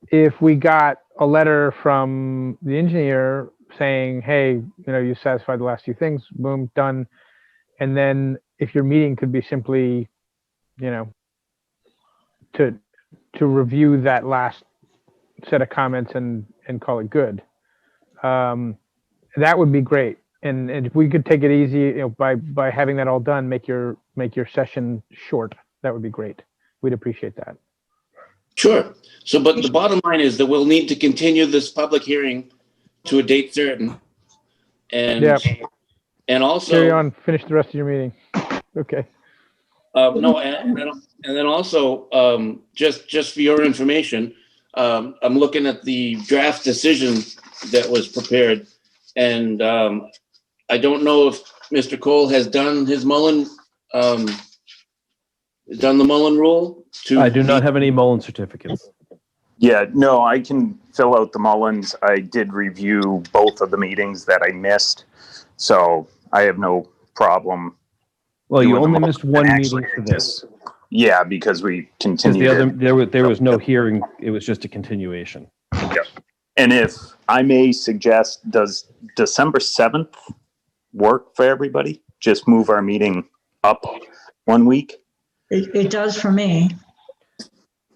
if we got a letter from the engineer saying, hey, you satisfied the last few things, boom, done. And then if your meeting could be simply, to review that last set of comments and call it good. That would be great. And if we could take it easy, by having that all done, make your session short, that would be great. We'd appreciate that. Sure. So, but the bottom line is that we'll need to continue this public hearing to a date certain. And, Yep. and also. Carry on, finish the rest of your meeting. Okay. No, and then also, just for your information, I'm looking at the draft decision that was prepared, and I don't know if Mr. Cole has done his Mullen, done the Mullen rule. I do not have any Mullen certificates. Yeah, no, I can fill out the Mullins. I did review both of the meetings that I missed, so I have no problem. Well, you doing the only Mullen. missed one And meeting actually, for this. Yeah, because we 'Cause continued. there was no hearing. It was just a continuation. And if I may suggest, does December 7th work for everybody? Just move our meeting up 1 week? It does for me.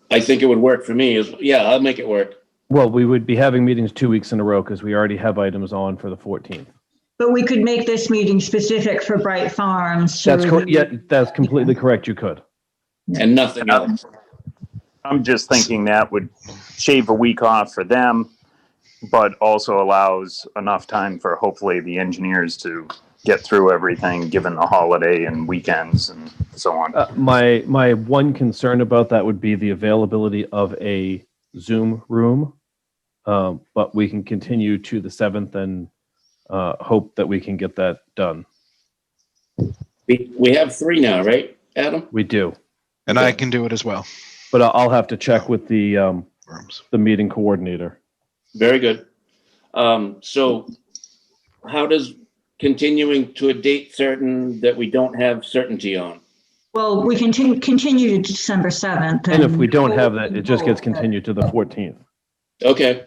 I think it would work for me. Yeah, I'll make it work. Well, we would be having meetings 2 weeks in a row because we already have items on for the 14th. But we could make this meeting specific for Bright Farms. That's correct. Yeah, that's completely correct. You could. And nothing else. I'm just thinking that would shave a week off for them, but also allows enough time for hopefully the engineers to get through everything, given the holiday and weekends and so on. My one concern about that would be the availability of a Zoom room, but we can continue to the 7th and hope that we can get that done. We have 3 now, right, Adam? We do, And I can do it as well. but I'll have to check with the Rooms. meeting coordinator. Very good. So how does continuing to a date certain that we don't have certainty on? Well, we continue to December 7th. And if we don't have that, it just gets continued to the 14th. Okay,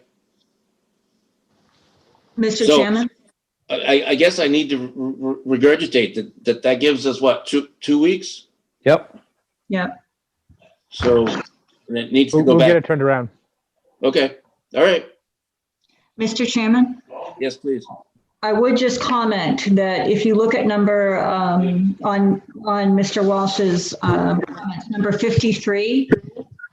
Mr. So- Chairman? I guess I need to regurgitate that gives us what, 2 weeks? Yep. Yeah. So it needs to We'll, go we'll get back. it turned around. Okay, all right. Mr. Chairman? Yes, please. I would just comment that if you look at number, on Mr. Walsh's, comments, number 53,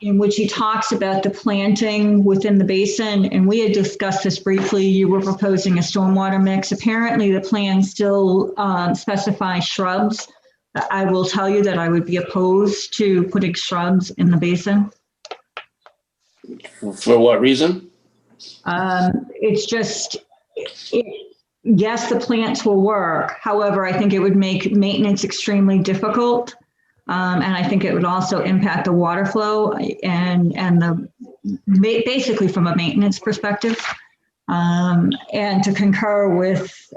in which he talks about the planting within the basin, and we had discussed this briefly, you were proposing a stormwater mix. Apparently, the plan still specifies shrubs. I will tell you that I would be opposed to putting shrubs in the basin. For what reason? It's just, yes, the plants will work. However, I think it would make maintenance extremely difficult. And I think it would also impact the water flow and basically from a maintenance perspective. And to concur with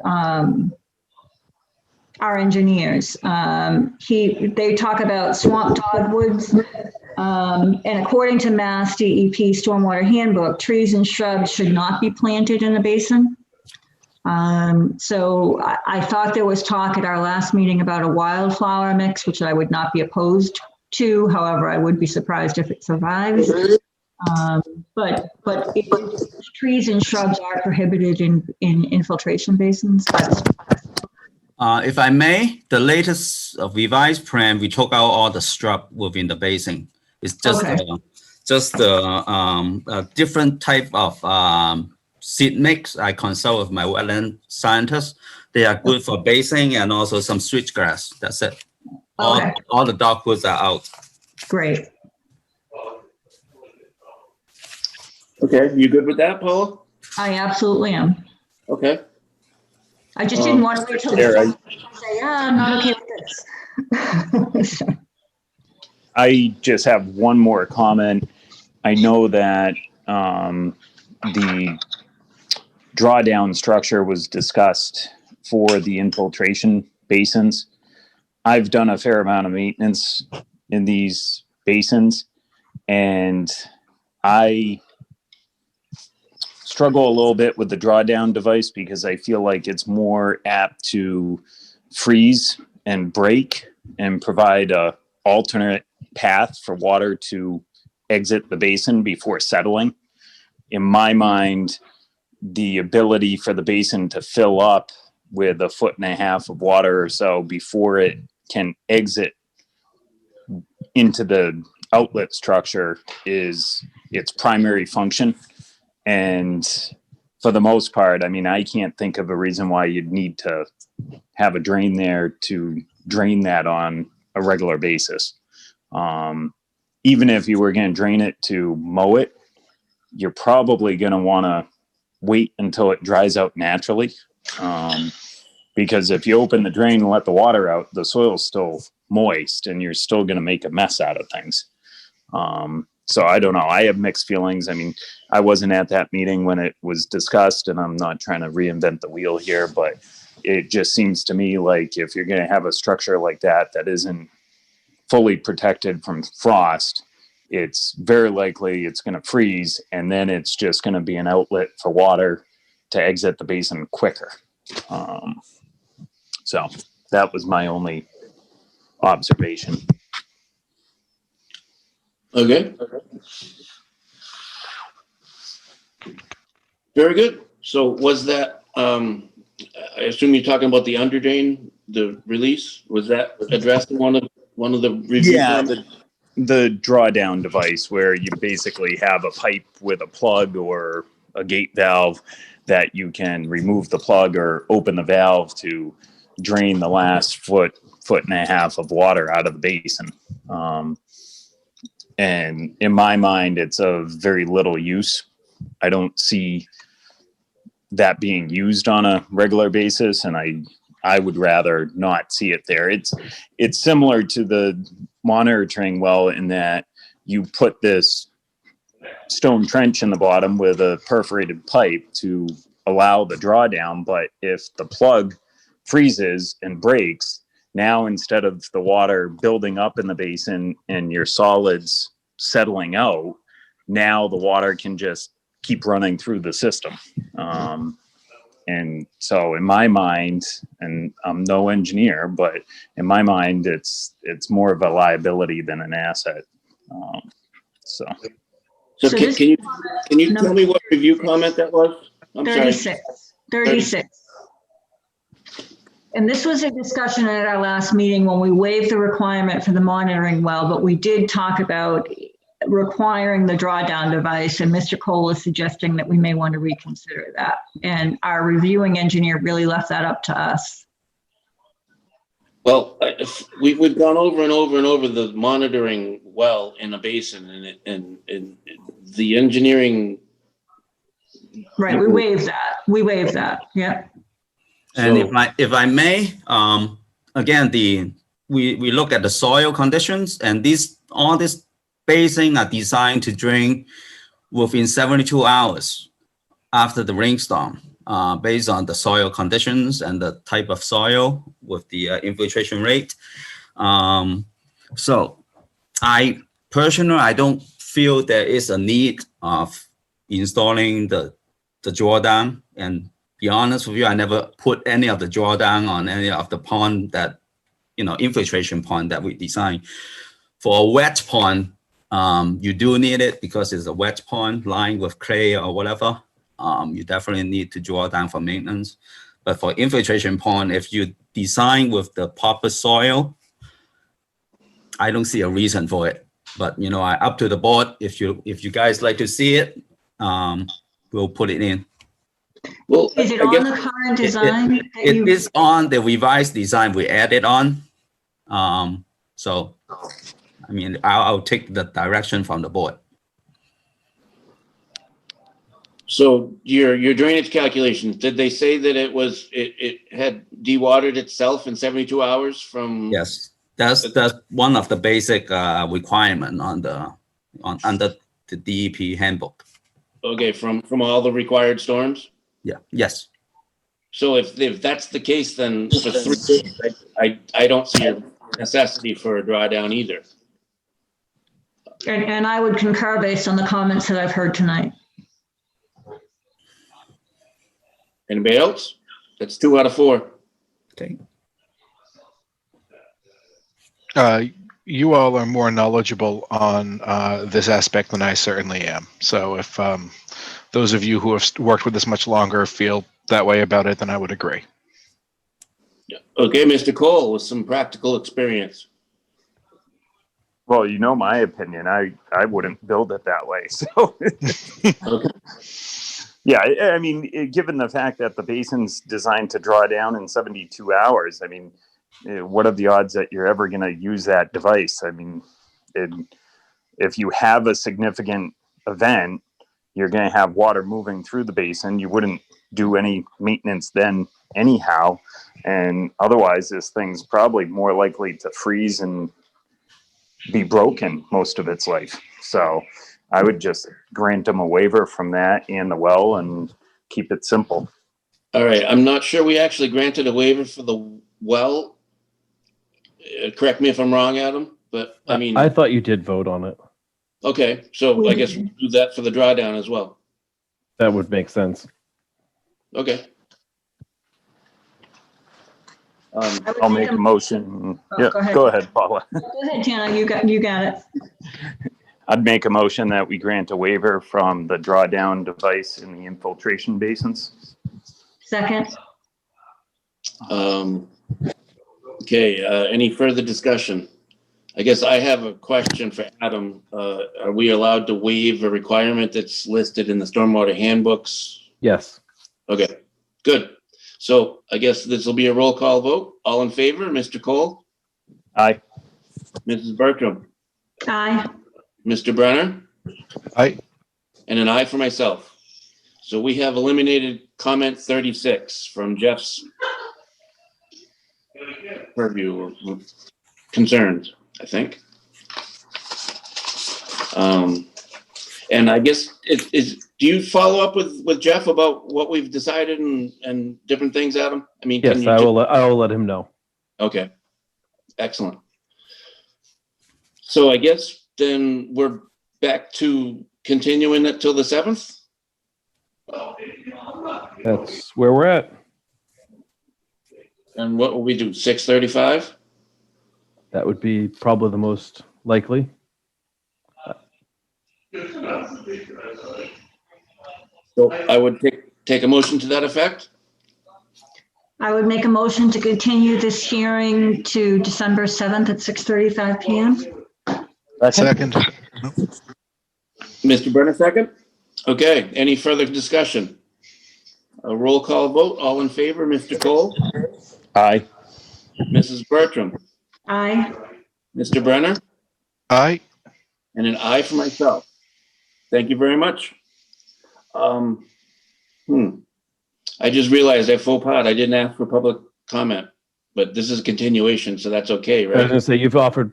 our engineers, they talk about swamp dogwoods. And according to Mass DEP Stormwater Handbook, trees and shrubs should not be planted in the basin. So I thought there was talk at our last meeting about a wildflower mix, which I would not be opposed to. However, I would be surprised if it survives. But trees and shrubs are prohibited in infiltration basins. If I may, the latest revised plan, we took out all the shrub within the basin. It's just Okay. a different type of seed mix. I consult with my wetland scientists. They are good for basin and also some switchgrass. That's it. Okay. All the dogwoods are out. Great. Okay, you good with that, Paula? I absolutely am. Okay. I just didn't want to wait till Chair, the say, yeah, I'm not okay with this. I just have one more comment. I know that the drawdown structure was discussed for the infiltration basins. I've done a fair amount of maintenance in these basins, and I struggle a little bit with the drawdown device because I feel like it's more apt to freeze and break and provide a alternate path for water to exit the basin before settling. In my mind, the ability for the basin to fill up with 1.5 feet of water or so before it can exit into the outlet structure is its primary function. And for the most part, I mean, I can't think of a reason why you'd need to have a drain there to drain that on a regular basis. Even if you were going to drain it to mow it, you're probably going to want to wait until it dries out naturally. Because if you open the drain and let the water out, the soil's still moist and you're still going to make a mess out of things. So I don't know. I have mixed feelings. I mean, I wasn't at that meeting when it was discussed, and I'm not trying to reinvent the wheel here, but it just seems to me like if you're going to have a structure like that that isn't fully protected from frost, it's very likely it's going to freeze, and then it's just going to be an outlet for water to exit the basin quicker. So that was my only observation. Okay. Very good. So was that, I assume you're talking about the underdrain, the release? Was that addressed in one of the review? Yeah, the drawdown device where you basically have a pipe with a plug or a gate valve that you can remove the plug or open the valve to drain the last 1.5 feet of water out of the basin. And in my mind, it's of very little use. I don't see that being used on a regular basis, and I I would rather not see it there. It's similar to the monitoring well in that you put this stone trench in the bottom with a perforated pipe to allow the drawdown. But if the plug freezes and breaks, now instead of the water building up in the basin and your solids settling out, now the water can just keep running through the system. And so in my mind, and I'm no engineer, but in my mind, it's more of a liability than an asset. So So So can this- you tell me what review comment that was? I'm sorry. 36. And this was a discussion at our last meeting when we waived the requirement for the monitoring well, but we did talk about requiring the drawdown device, and Mr. Cole is suggesting that we may want to reconsider that. And our reviewing engineer really left that up to us. Well, we've gone over and over and over the monitoring well in a basin, and the engineering. Right, we waived that, yeah. And So- if I may, again, we look at the soil conditions, and all these basins are designed to drain within 72 hours after the rainstorm, based on the soil conditions and the type of soil with the infiltration rate. So I don't feel there is a need of installing the drawdown. And be honest with you, I never put any of the drawdown on any of the pond that, infiltration pond that we designed. For a wet pond, you do need it because it's a wet pond lined with clay or whatever. You definitely need to draw down for maintenance. But for infiltration pond, if you design with the proper soil, I don't see a reason for it. But up to the board. If you guys like to see it, we'll put it in. Well, Is it I on guess- the current design? that It you- is on the revised design we added on. So, I mean, I'll take the direction from the board. So your drainage calculations, did they say that it had dewatered itself in 72 hours from? Yes, that's one of the basic requirement under the DEP handbook. Okay, from all the required storms? Yeah. Yes. So if that's the case, then for 3 days, I don't see a necessity for a drawdown either. And I would concur based on the comments that I've heard tonight. Anybody else? That's 2 out of 4. Okay. You all are more knowledgeable on this aspect than I certainly am. So if those of you who have worked with this much longer feel that way about it, then I would agree. Okay, Mr. Cole, with some practical experience. well, my opinion, I wouldn't build it that way. So Okay. yeah, I mean, given the fact that the basin's designed to draw down in 72 hours, I mean, what are the odds that you're ever going to use that device? I mean, if you have a significant event, you're going to have water moving through the basin. You wouldn't do any maintenance then anyhow. And otherwise, this thing's probably more likely to freeze and be broken most of its life. So I would just grant them a waiver from that and the well and keep it simple. All right, I'm not sure we actually granted a waiver for the well. Correct me if I'm wrong, Adam, but I mean, I thought you did vote on it. okay, so I guess we'll do that for the drawdown as well. That would make sense. Okay. I would I'll make a motion. Yeah, go ahead, Paula. Go ahead, Tana, you got it. I'd make a motion that we grant a waiver from the drawdown device in the infiltration basins. Second, Okay, any further discussion? I guess I have a question for Adam. Are we allowed to waive a requirement that's listed in the stormwater handbooks? Yes. Okay, good. So I guess this will be a roll call vote. All in favor, Mr. Cole, Aye. Mrs. Bertram, aye. Mr. Brenner, Aye. and an aye for myself. So we have eliminated comment 36 from Jeff's purview of concerns, I think. And I guess do you follow up with Jeff about what we've decided and different things, Adam? I mean, Yes, I will let him know. Okay, excellent. So I guess then we're back to continuing it till the 7th? That's where we're at. And what will we do, 6:35? That would be probably the most likely. So I would take a motion to that effect? I would make a motion to continue this hearing to December 7th at 6:35 PM. Second. Mr. Brenner, second? Okay, any further discussion? A roll call vote, all in favor, Mr. Cole, Aye. Mrs. Bertram, Aye. Mr. Brenner, Aye. and an aye for myself. Thank you very much. I just realized I faux pas. I didn't ask for public comment, but this is a continuation, so that's okay, I was right? going to say, you've offered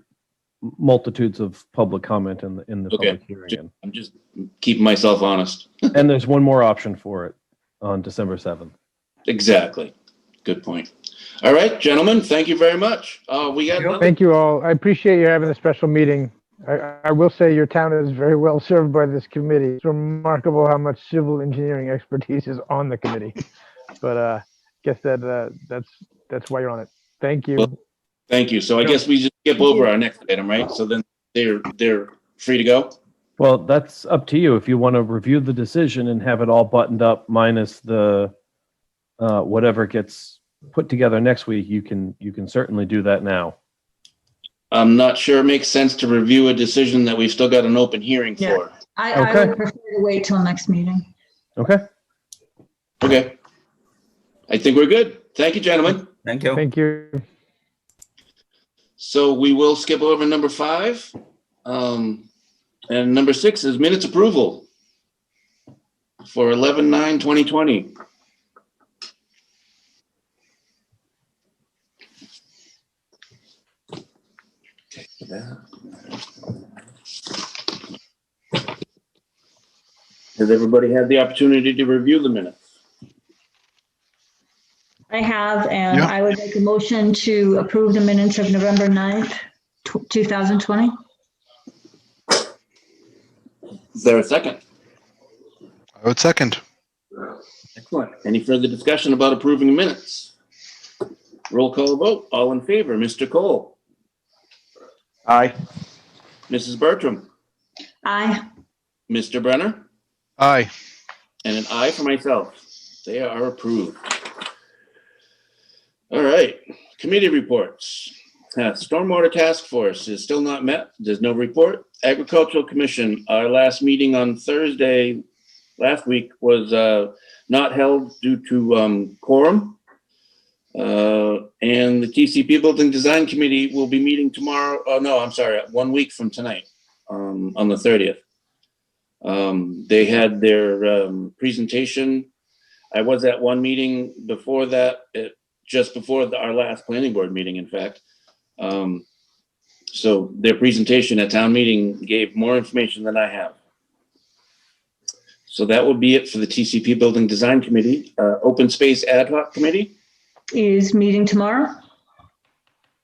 multitudes of public comment in the Okay. public hearing. I'm just keeping myself honest. And there's one more option for it on December 7th. Exactly. Good point. All right, gentlemen, thank you very much. We got another. Thank you all. I appreciate you having a special meeting. I will say your town is very well served by this committee. It's remarkable how much civil engineering expertise is on the committee. But guess that's why you're on it. Thank you. Well, thank you. So I guess we just skip over our next item, right? So then they're free to go? Well, that's up to you. If you want to review the decision and have it all buttoned up minus the whatever gets put together next week, you can certainly do that now. I'm not sure it makes sense to review a decision that we've still got an open hearing Yeah. for. I Okay. would prefer to wait till next meeting. Okay. Okay. I think we're good. Thank you, gentlemen. Thank you. Thank you. So we will skip over number 5. And number 6 is minutes approval for 11/9/2020. Has everybody had the opportunity to review the minutes? I have, and Yeah. I would make a motion to approve the minutes of November 9th, 2020. Is there a second? I would second. Excellent. Any further discussion about approving the minutes? Roll call vote. All in favor, Mr. Cole, Aye. Mrs. Bertram, Aye. Mr. Brenner, Aye. and an aye for myself. They are approved. All right, committee reports. Stormwater Task Force is still not met. There's no report. Agricultural Commission, our last meeting on Thursday last week was not held due to quorum. And the TCP Building Design Committee will be meeting tomorrow. Oh, no, I'm sorry, 1 week from tonight, on the 30th. They had their presentation. I was at one meeting before that, just before our last planning board meeting, in fact. So their presentation at town meeting gave more information than I have. So that will be it for the TCP Building Design Committee. Open Space Ad Hoc Committee, Is meeting tomorrow.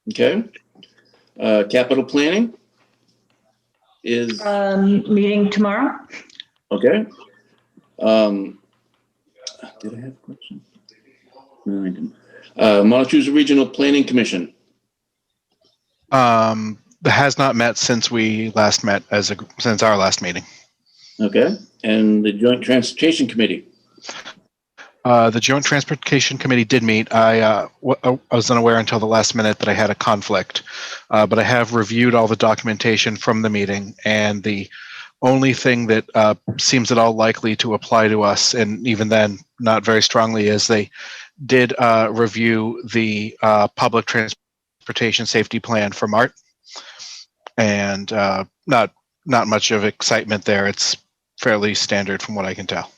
okay. Capital Planning is, Meeting tomorrow. okay. Did I have a question? No, I didn't. Montezuma Regional Planning Commission, Has not met since we last met since our last meeting. okay. And the Joint Transportation Committee, The Joint Transportation Committee did meet. I was unaware until the last minute that I had a conflict, but I have reviewed all the documentation from the meeting, and the only thing that seems at all likely to apply to us, and even then not very strongly, is they did review the public transportation safety plan for MART, and not much of excitement there. It's fairly standard from what I can tell.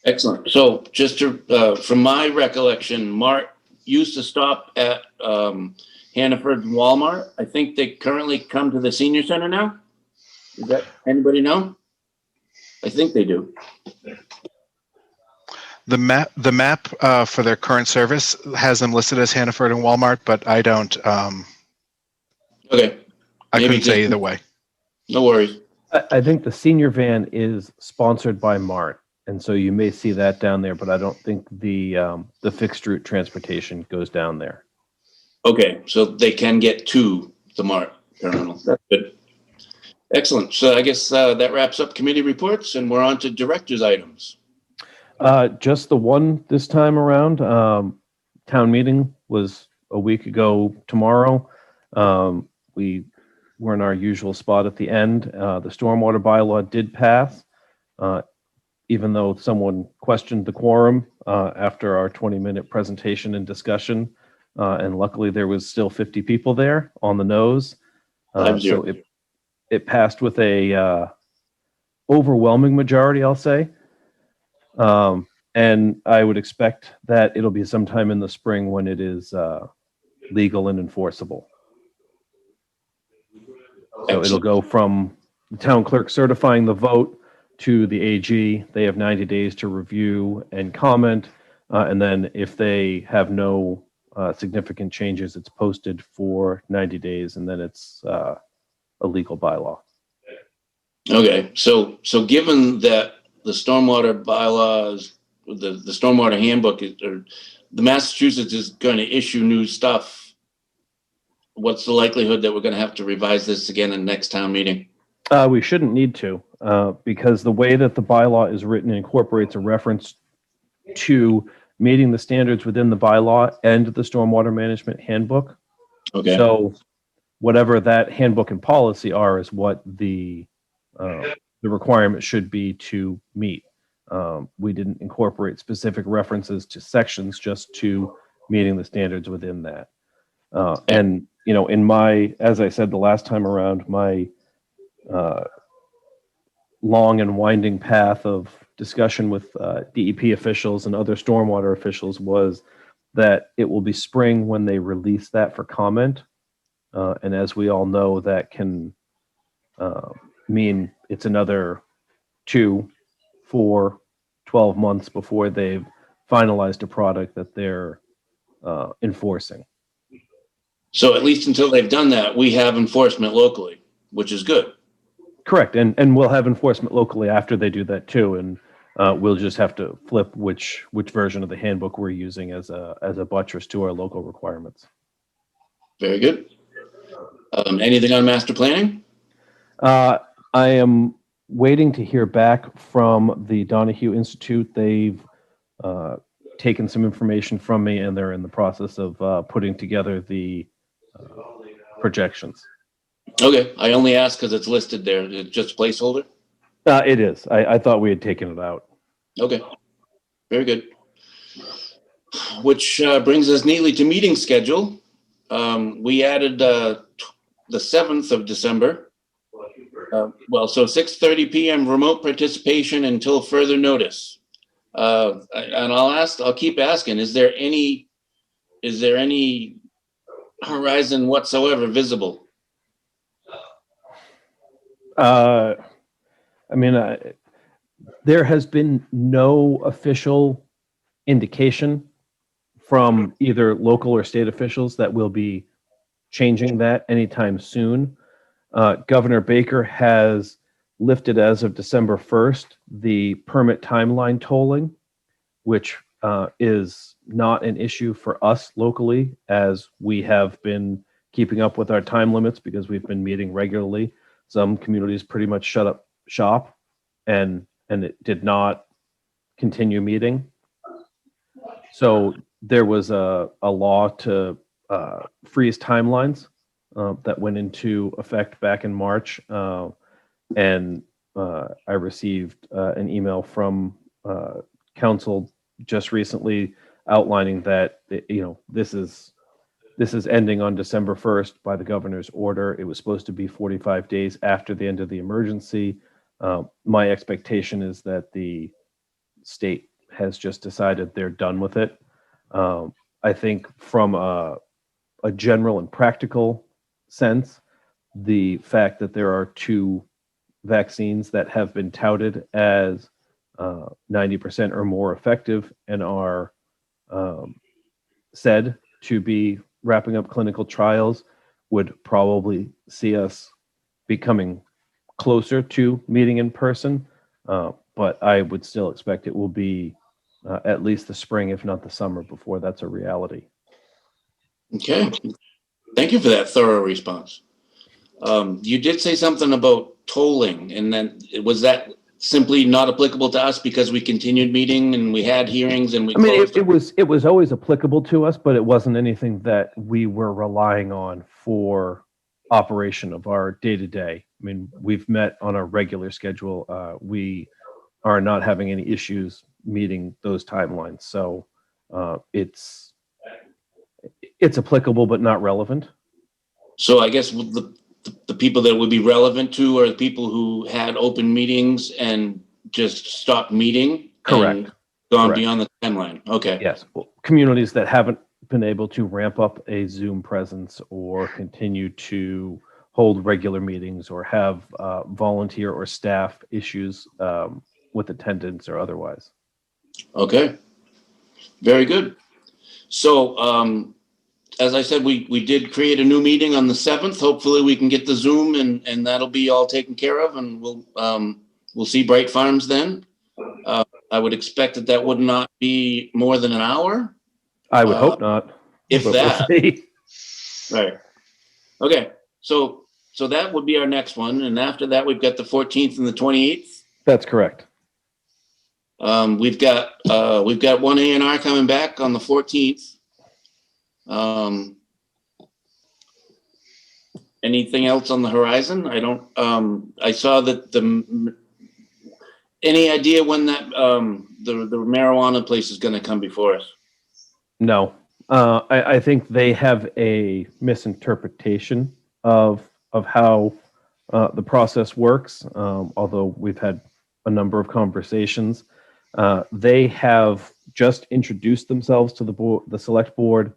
excellent. So just to, from my recollection, MART used to stop at Hannaford and Walmart. I think they currently come to the senior center now. Does that anybody know? I think they do. The map for their current service has them listed as Hannaford and Walmart, but I don't. Okay. I Maybe couldn't say just- either way. No worries. I think the senior van is sponsored by Mart, and so you may see that down there, but I don't think the fixed route transportation goes down there. Okay, so they can get to the Mart terminal. That's good. Excellent. So I guess that wraps up committee reports, and we're on to director's items. Just the one this time around. Town meeting was a week ago tomorrow. We were in our usual spot at the end. The stormwater bylaw did pass, even though someone questioned the quorum after our 20-minute presentation and discussion. And luckily, there was still 50 people there on the nose. So it passed with a overwhelming majority, I'll say. And I would expect that it'll be sometime in the spring when it is legal and enforceable. So it'll go from the town clerk certifying the vote to the AG. They have 90 days to review and comment. And then if they have no significant changes, it's posted for 90 days, and then it's a legal bylaw. Okay, so given that the stormwater bylaws, the stormwater handbook, or the Massachusetts is going to issue new stuff, what's the likelihood that we're going to have to revise this again in the next town meeting? We shouldn't need to, because the way that the bylaw is written incorporates a reference to meeting the standards within the bylaw and the stormwater management handbook. Okay. So whatever that handbook and policy are is what the requirement should be to meet. We didn't incorporate specific references to sections, just to meeting the standards within that. And, you know, as I said the last time around, my long and winding path of discussion with DEP officials and other stormwater officials was that it will be spring when they release that for comment. And as we all know, that can mean it's another 2, 4, 12 months before they've finalized a product that they're enforcing. So at least until they've done that, we have enforcement locally, which is good. Correct. And we'll have enforcement locally after they do that too. And we'll just have to flip which version of the handbook we're using as a buttress to our local requirements. Very good. Anything on master planning? I am waiting to hear back from the Donahue Institute. They've taken some information from me, and they're in the process of putting together the projections. Okay, I only asked because it's listed there. It's just placeholder? It is. I thought we had taken it out. Okay, very good. Which brings us neatly to meeting schedule. We added the 7th of December. So 6:30 p.m. remote participation until further notice. And I'll keep asking, is there any horizon whatsoever visible? There has been no official indication from either local or state officials that we'll be changing that anytime soon. Governor Baker has lifted, as of December 1st, the permit timeline tolling, which is not an issue for us locally, as we have been keeping up with our time limits because we've been meeting regularly. Some communities pretty much shut up shop and it did not continue meeting. So there was a law to freeze timelines that went into effect back in March. And I received an email from council just recently outlining that, this is ending on December 1st by the governor's order. It was supposed to be 45 days after the end of the emergency. My expectation is that the state has just decided they're done with it. I think from a general and practical sense, the fact that there are two vaccines that have been touted as 90% or more effective and are said to be wrapping up clinical trials would probably see us becoming closer to meeting in person. But I would still expect it will be at least the spring, if not the summer, before that's a reality. Okay. Thank you for that thorough response. You did say something about tolling, and then was that simply not applicable to us because we continued meeting and we had hearings and we I mean, closed? it was always applicable to us, but it wasn't anything that we were relying on for operation of our day to day. I mean, we've met on a regular schedule. We are not having any issues meeting those timelines. So it's applicable, but not relevant. So I guess the people that would be relevant to are the people who had open meetings and just stopped meeting. Correct. And gone Correct. beyond the timeline. Okay. Yes. Well, communities that haven't been able to ramp up a Zoom presence or continue to hold regular meetings or have volunteer or staff issues with attendance or otherwise. Okay. Very good. So, as I said, we did create a new meeting on the 7th. Hopefully we can get the Zoom and that'll be all taken care of, and we'll see Bright Farms then. I would expect that would not be more than an hour. I would hope not. If but that. We'll see. Right. Okay. So that would be our next one. And after that, we've got the 14th and the 28th. That's correct. We've got one A&R coming back on the 14th. Anything else on the horizon? I don't, I saw that any idea when that, the marijuana place is going to come before us? No. I think they have a misinterpretation of how the process works, although we've had a number of conversations. They have just introduced themselves to the select board.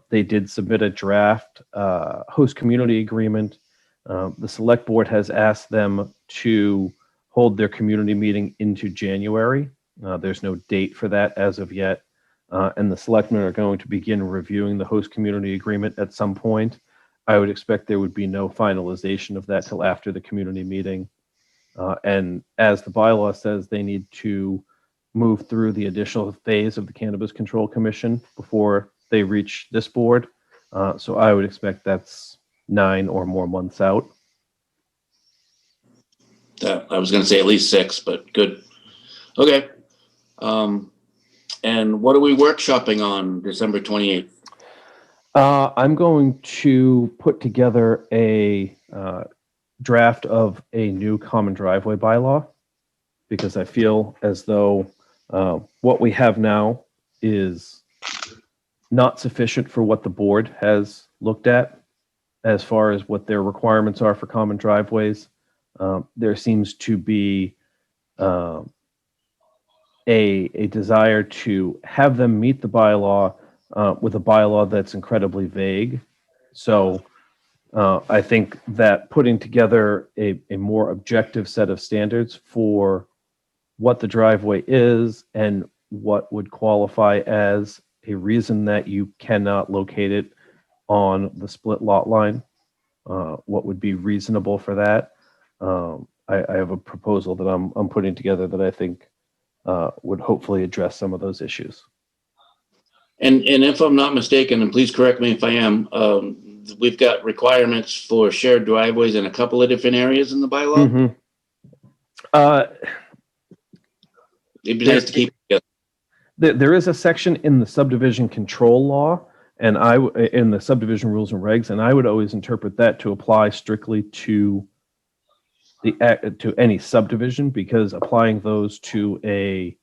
They did submit a draft host community agreement. The select board has asked them to hold their community meeting into January. There's no date for that as of yet. And the selectmen are going to begin reviewing the host community agreement at some point. I would expect there would be no finalization of that till after the community meeting. And as the bylaw says, they need to move through the additional phase of the Cannabis Control Commission before they reach this board. So I would expect that's 9 or more months out. I was going to say at least 6, but good. Okay. And what are we workshopping on December 28th? I'm going to put together a draft of a new common driveway bylaw because I feel as though what we have now is not sufficient for what the board has looked at as far as what their requirements are for common driveways. There seems to be a desire to have them meet the bylaw with a bylaw that's incredibly vague. So I think that putting together a more objective set of standards for what the driveway is and what would qualify as a reason that you cannot locate it on the split lot line, what would be reasonable for that. I have a proposal that I'm putting together that I think would hopefully address some of those issues. And if I'm not mistaken, and please correct me if I am, we've got requirements for shared driveways in a couple of different areas in the bylaw. Mm-hmm. It'd be nice to keep it together. There is a section in the subdivision control law and in the subdivision rules and regs, and I would always interpret that to apply strictly to any subdivision, because applying those to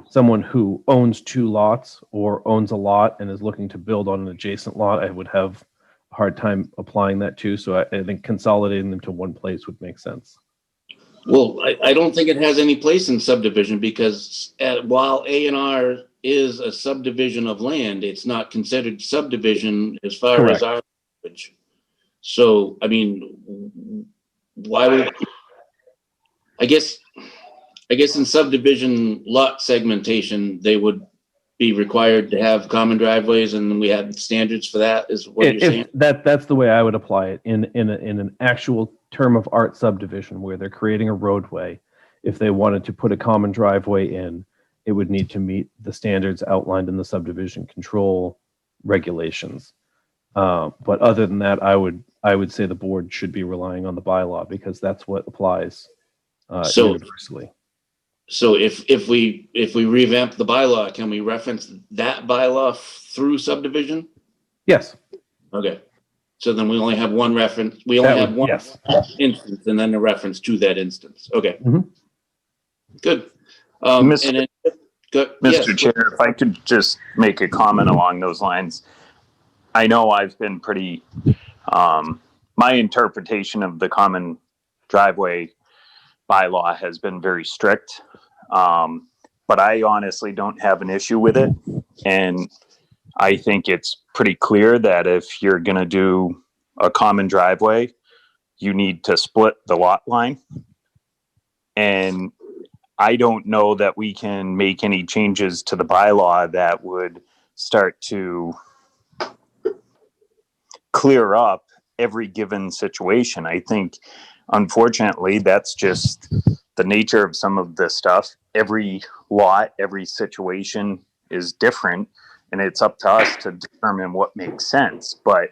someone who owns 2 lots or owns a lot and is looking to build on an adjacent lot, I would have a hard time applying that to. So I think consolidating them to one place would make sense. Well, I don't think it has any place in subdivision because while A&R is a subdivision of land. It's not considered subdivision as far Correct. as our language. So, I mean, why would, I guess in subdivision lot segmentation, they would be required to have common driveways, and we had standards for that, is what you're saying? That's the way I would apply it in an actual term of art subdivision where they're creating a roadway. If they wanted to put a common driveway in, it would need to meet the standards outlined in the subdivision control regulations. But other than that, I would say the board should be relying on the bylaw because that's what applies So- universally. So if we revamp the bylaw, can we reference that bylaw through subdivision? Yes. Okay. So then we only have one reference, we only have one Yes. instance and then a reference to that instance. Okay. Mhm. Good. Mr. And then, good. Mr. Yes. Chair, if I could just make a comment along those lines. I know I've been pretty, my interpretation of the common driveway bylaw has been very strict. But I honestly don't have an issue with it. And I think it's pretty clear that if you're going to do a common driveway, you need to split the lot line. And I don't know that we can make any changes to the bylaw that would start to clear up every given situation. I think, unfortunately, that's just the nature of some of this stuff. Every lot, every situation is different, and it's up to us to determine what makes sense. But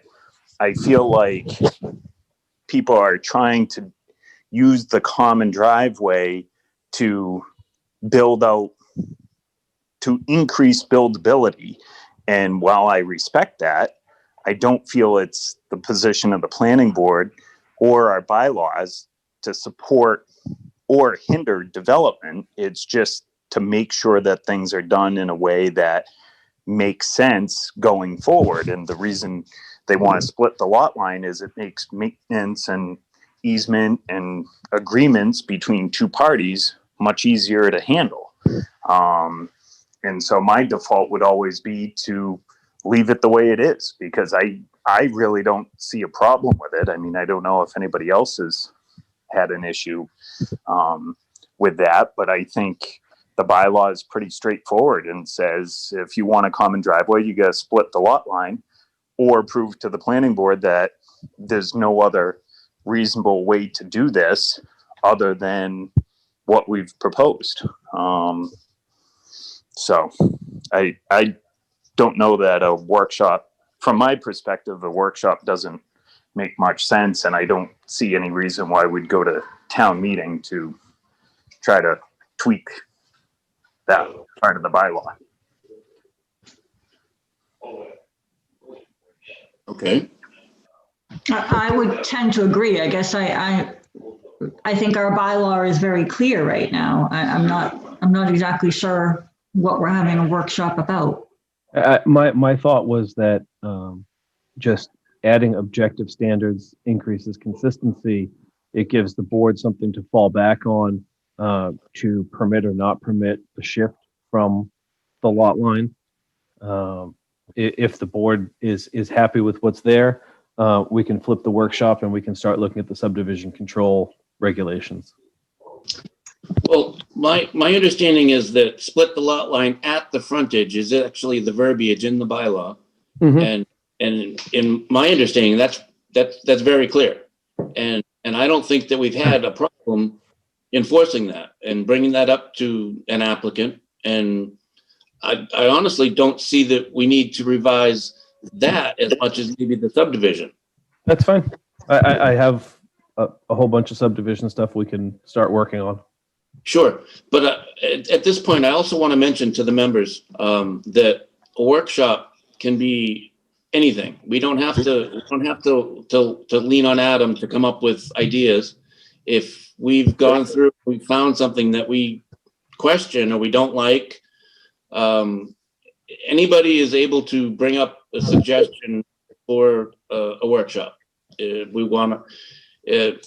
I feel like people are trying to use the common driveway to build out, to increase buildability. And while I respect that, I don't feel it's the position of the planning board or our bylaws to support or hinder development. It's just to make sure that things are done in a way that makes sense going forward. And the reason they want to split the lot line is it makes maintenance and easement and agreements between two parties much easier to handle. And so my default would always be to leave it the way it is, because I really don't see a problem with it. I mean, I don't know if anybody else has had an issue with that, but I think the bylaw is pretty straightforward and says if you want a common driveway, you got to split the lot line or prove to the planning board that there's no other reasonable way to do this other than what we've proposed. So I don't know that a workshop, from my perspective, a workshop doesn't make much sense, and I don't see any reason why we'd go to town meeting to try to tweak that part of the bylaw. Okay. I would tend to agree. I guess I think our bylaw is very clear right now. I'm not exactly sure what we're having a workshop about. My thought was that just adding objective standards increases consistency. It gives the board something to fall back on to permit or not permit the shift from the lot line. If the board is happy with what's there, we can flip the workshop and we can start looking at the subdivision control regulations. Well, my understanding is that split the lot line at the frontage is actually the verbiage in the bylaw. Mhm. And in my understanding, that's very clear. And I don't think that we've had a problem enforcing that and bringing that up to an applicant. And I honestly don't see that we need to revise that as much as maybe the subdivision. That's fine. I have a whole bunch of subdivision stuff we can start working on. Sure, but at this point, I also want to mention to the members that a workshop can be anything. We don't have to lean on Adam to come up with ideas. If we've gone through, we found something that we question or we don't like, anybody is able to bring up a suggestion for a workshop. We want to.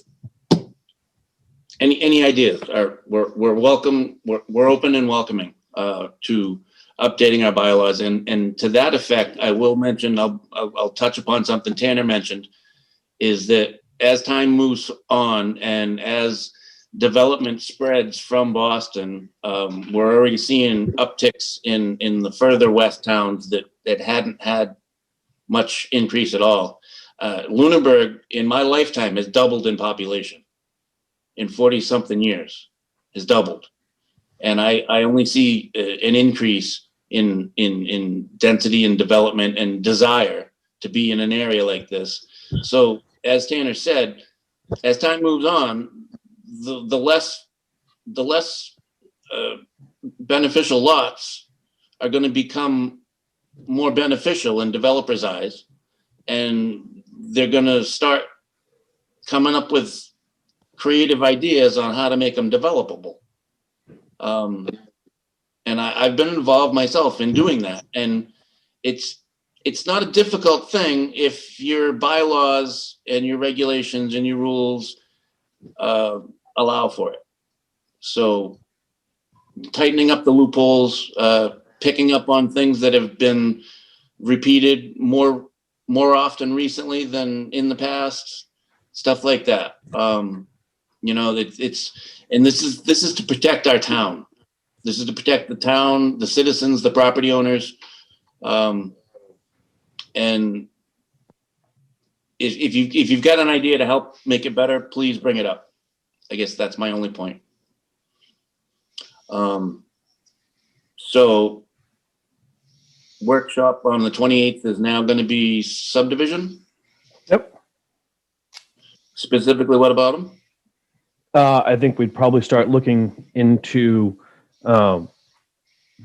Any ideas we're welcome. We're open and welcoming to updating our bylaws. And to that effect, I will mention, I'll touch upon something Tanner mentioned, is that as time moves on and as development spreads from Boston, we're already seeing upticks in the further west towns that hadn't had much increase at all. Lunenburg, in my lifetime, has doubled in population. In 40-something years, has doubled. And I only see an increase in density and development and desire to be in an area like this. So as Tanner said, as time moves on, the less beneficial lots are going to become more beneficial in developers' eyes, and they're going to start coming up with creative ideas on how to make them developable. And I've been involved myself in doing that. And it's not a difficult thing if your bylaws and your regulations and your rules allow for it. So tightening up the loopholes, picking up on things that have been repeated more often recently than in the past, stuff like that. And this is to protect our town. This is to protect the town, the citizens, the property owners. And if you've got an idea to help make it better, please bring it up. I guess that's my only point. So workshop on the 28th is now going to be subdivision. Yep. Specifically, what about them? I think we'd probably start looking into the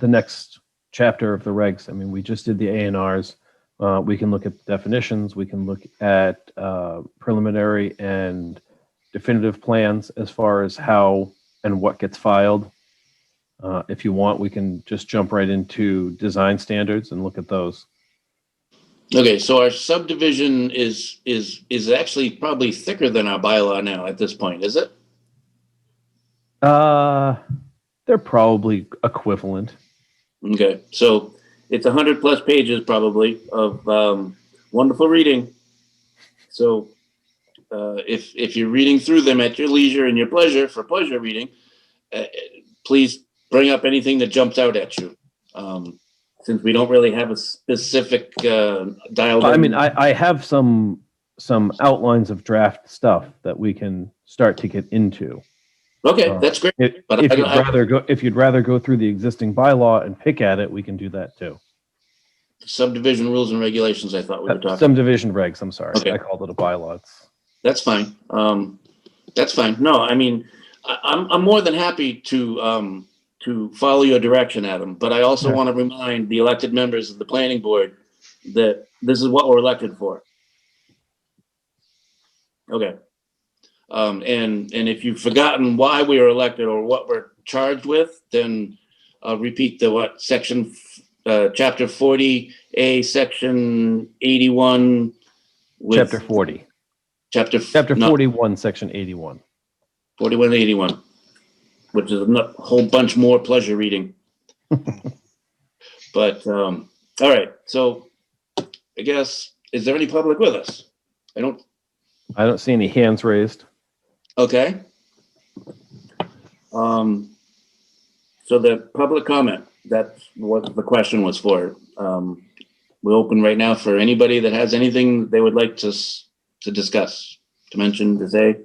next chapter of the regs. I mean, we just did the A&Rs. We can look at definitions. We can look at preliminary and definitive plans as far as how and what gets filed. If you want, we can just jump right into design standards and look at those. Okay, so our subdivision is actually probably thicker than our bylaw now at this point, is it? They're probably equivalent. Okay, so it's 100+ pages probably of wonderful reading. So if you're reading through them at your leisure and your pleasure for pleasure reading, please bring up anything that jumps out at you. Since we don't really have a specific dialed in. I mean, I have some outlines of draft stuff that we can start to get into. Okay, that's great. But If you'd rather go through the existing bylaw and pick at it, we can do that too. Subdivision rules and regulations, I thought we were talking. Subdivision regs, I'm sorry. Okay. I called it a bylaw. That's fine. That's fine. No, I mean, I'm more than happy to follow your direction, Adam, but I also want to remind the elected members of the planning board that this is what we're elected for. Okay. And if you've forgotten why we were elected or what we're charged with, then I'll repeat section, chapter 40A, section 81. Chapter 40. Chapter 41, section 81. 41 and 81, which is a whole bunch more pleasure reading. But, all right. So I guess, is there any public with us? I don't see any hands raised. Okay. So the public comment, that's what the question was for. We're open right now for anybody that has anything they would like to discuss, to mention, to say.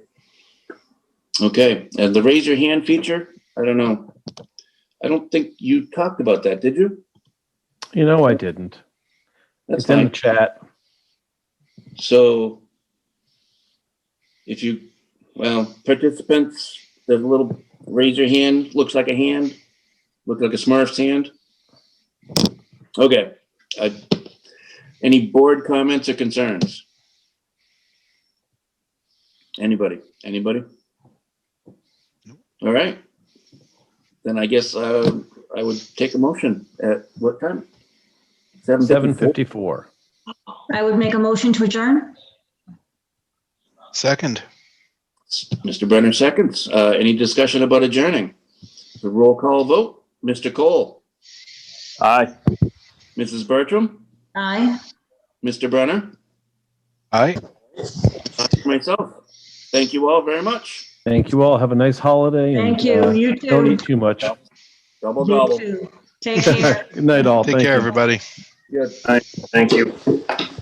Okay, and the raise your hand feature, I don't know. I don't think you talked about that, did you? You know, I didn't. That's it's in fine. the chat. So participants, there's a little raise your hand, looks like a hand, looks like a Smurf's hand. Okay. Any board comments or concerns? Anybody? All right. Then I guess I would take a motion at what time? 7:54. I would make a motion to adjourn. Second. Mr. Brenner seconds. Any discussion about adjourning? The roll call vote. Mr. Cole. Aye. Mrs. Bertram, Aye. Mr. Brenner, Aye. myself. Thank you all very much. Thank you all. Have a nice holiday. Thank and, you. You Don't too. eat too much. Double, You double. too. Take care. Good night, all. Take Thank care, you. everybody. Good. Thank you.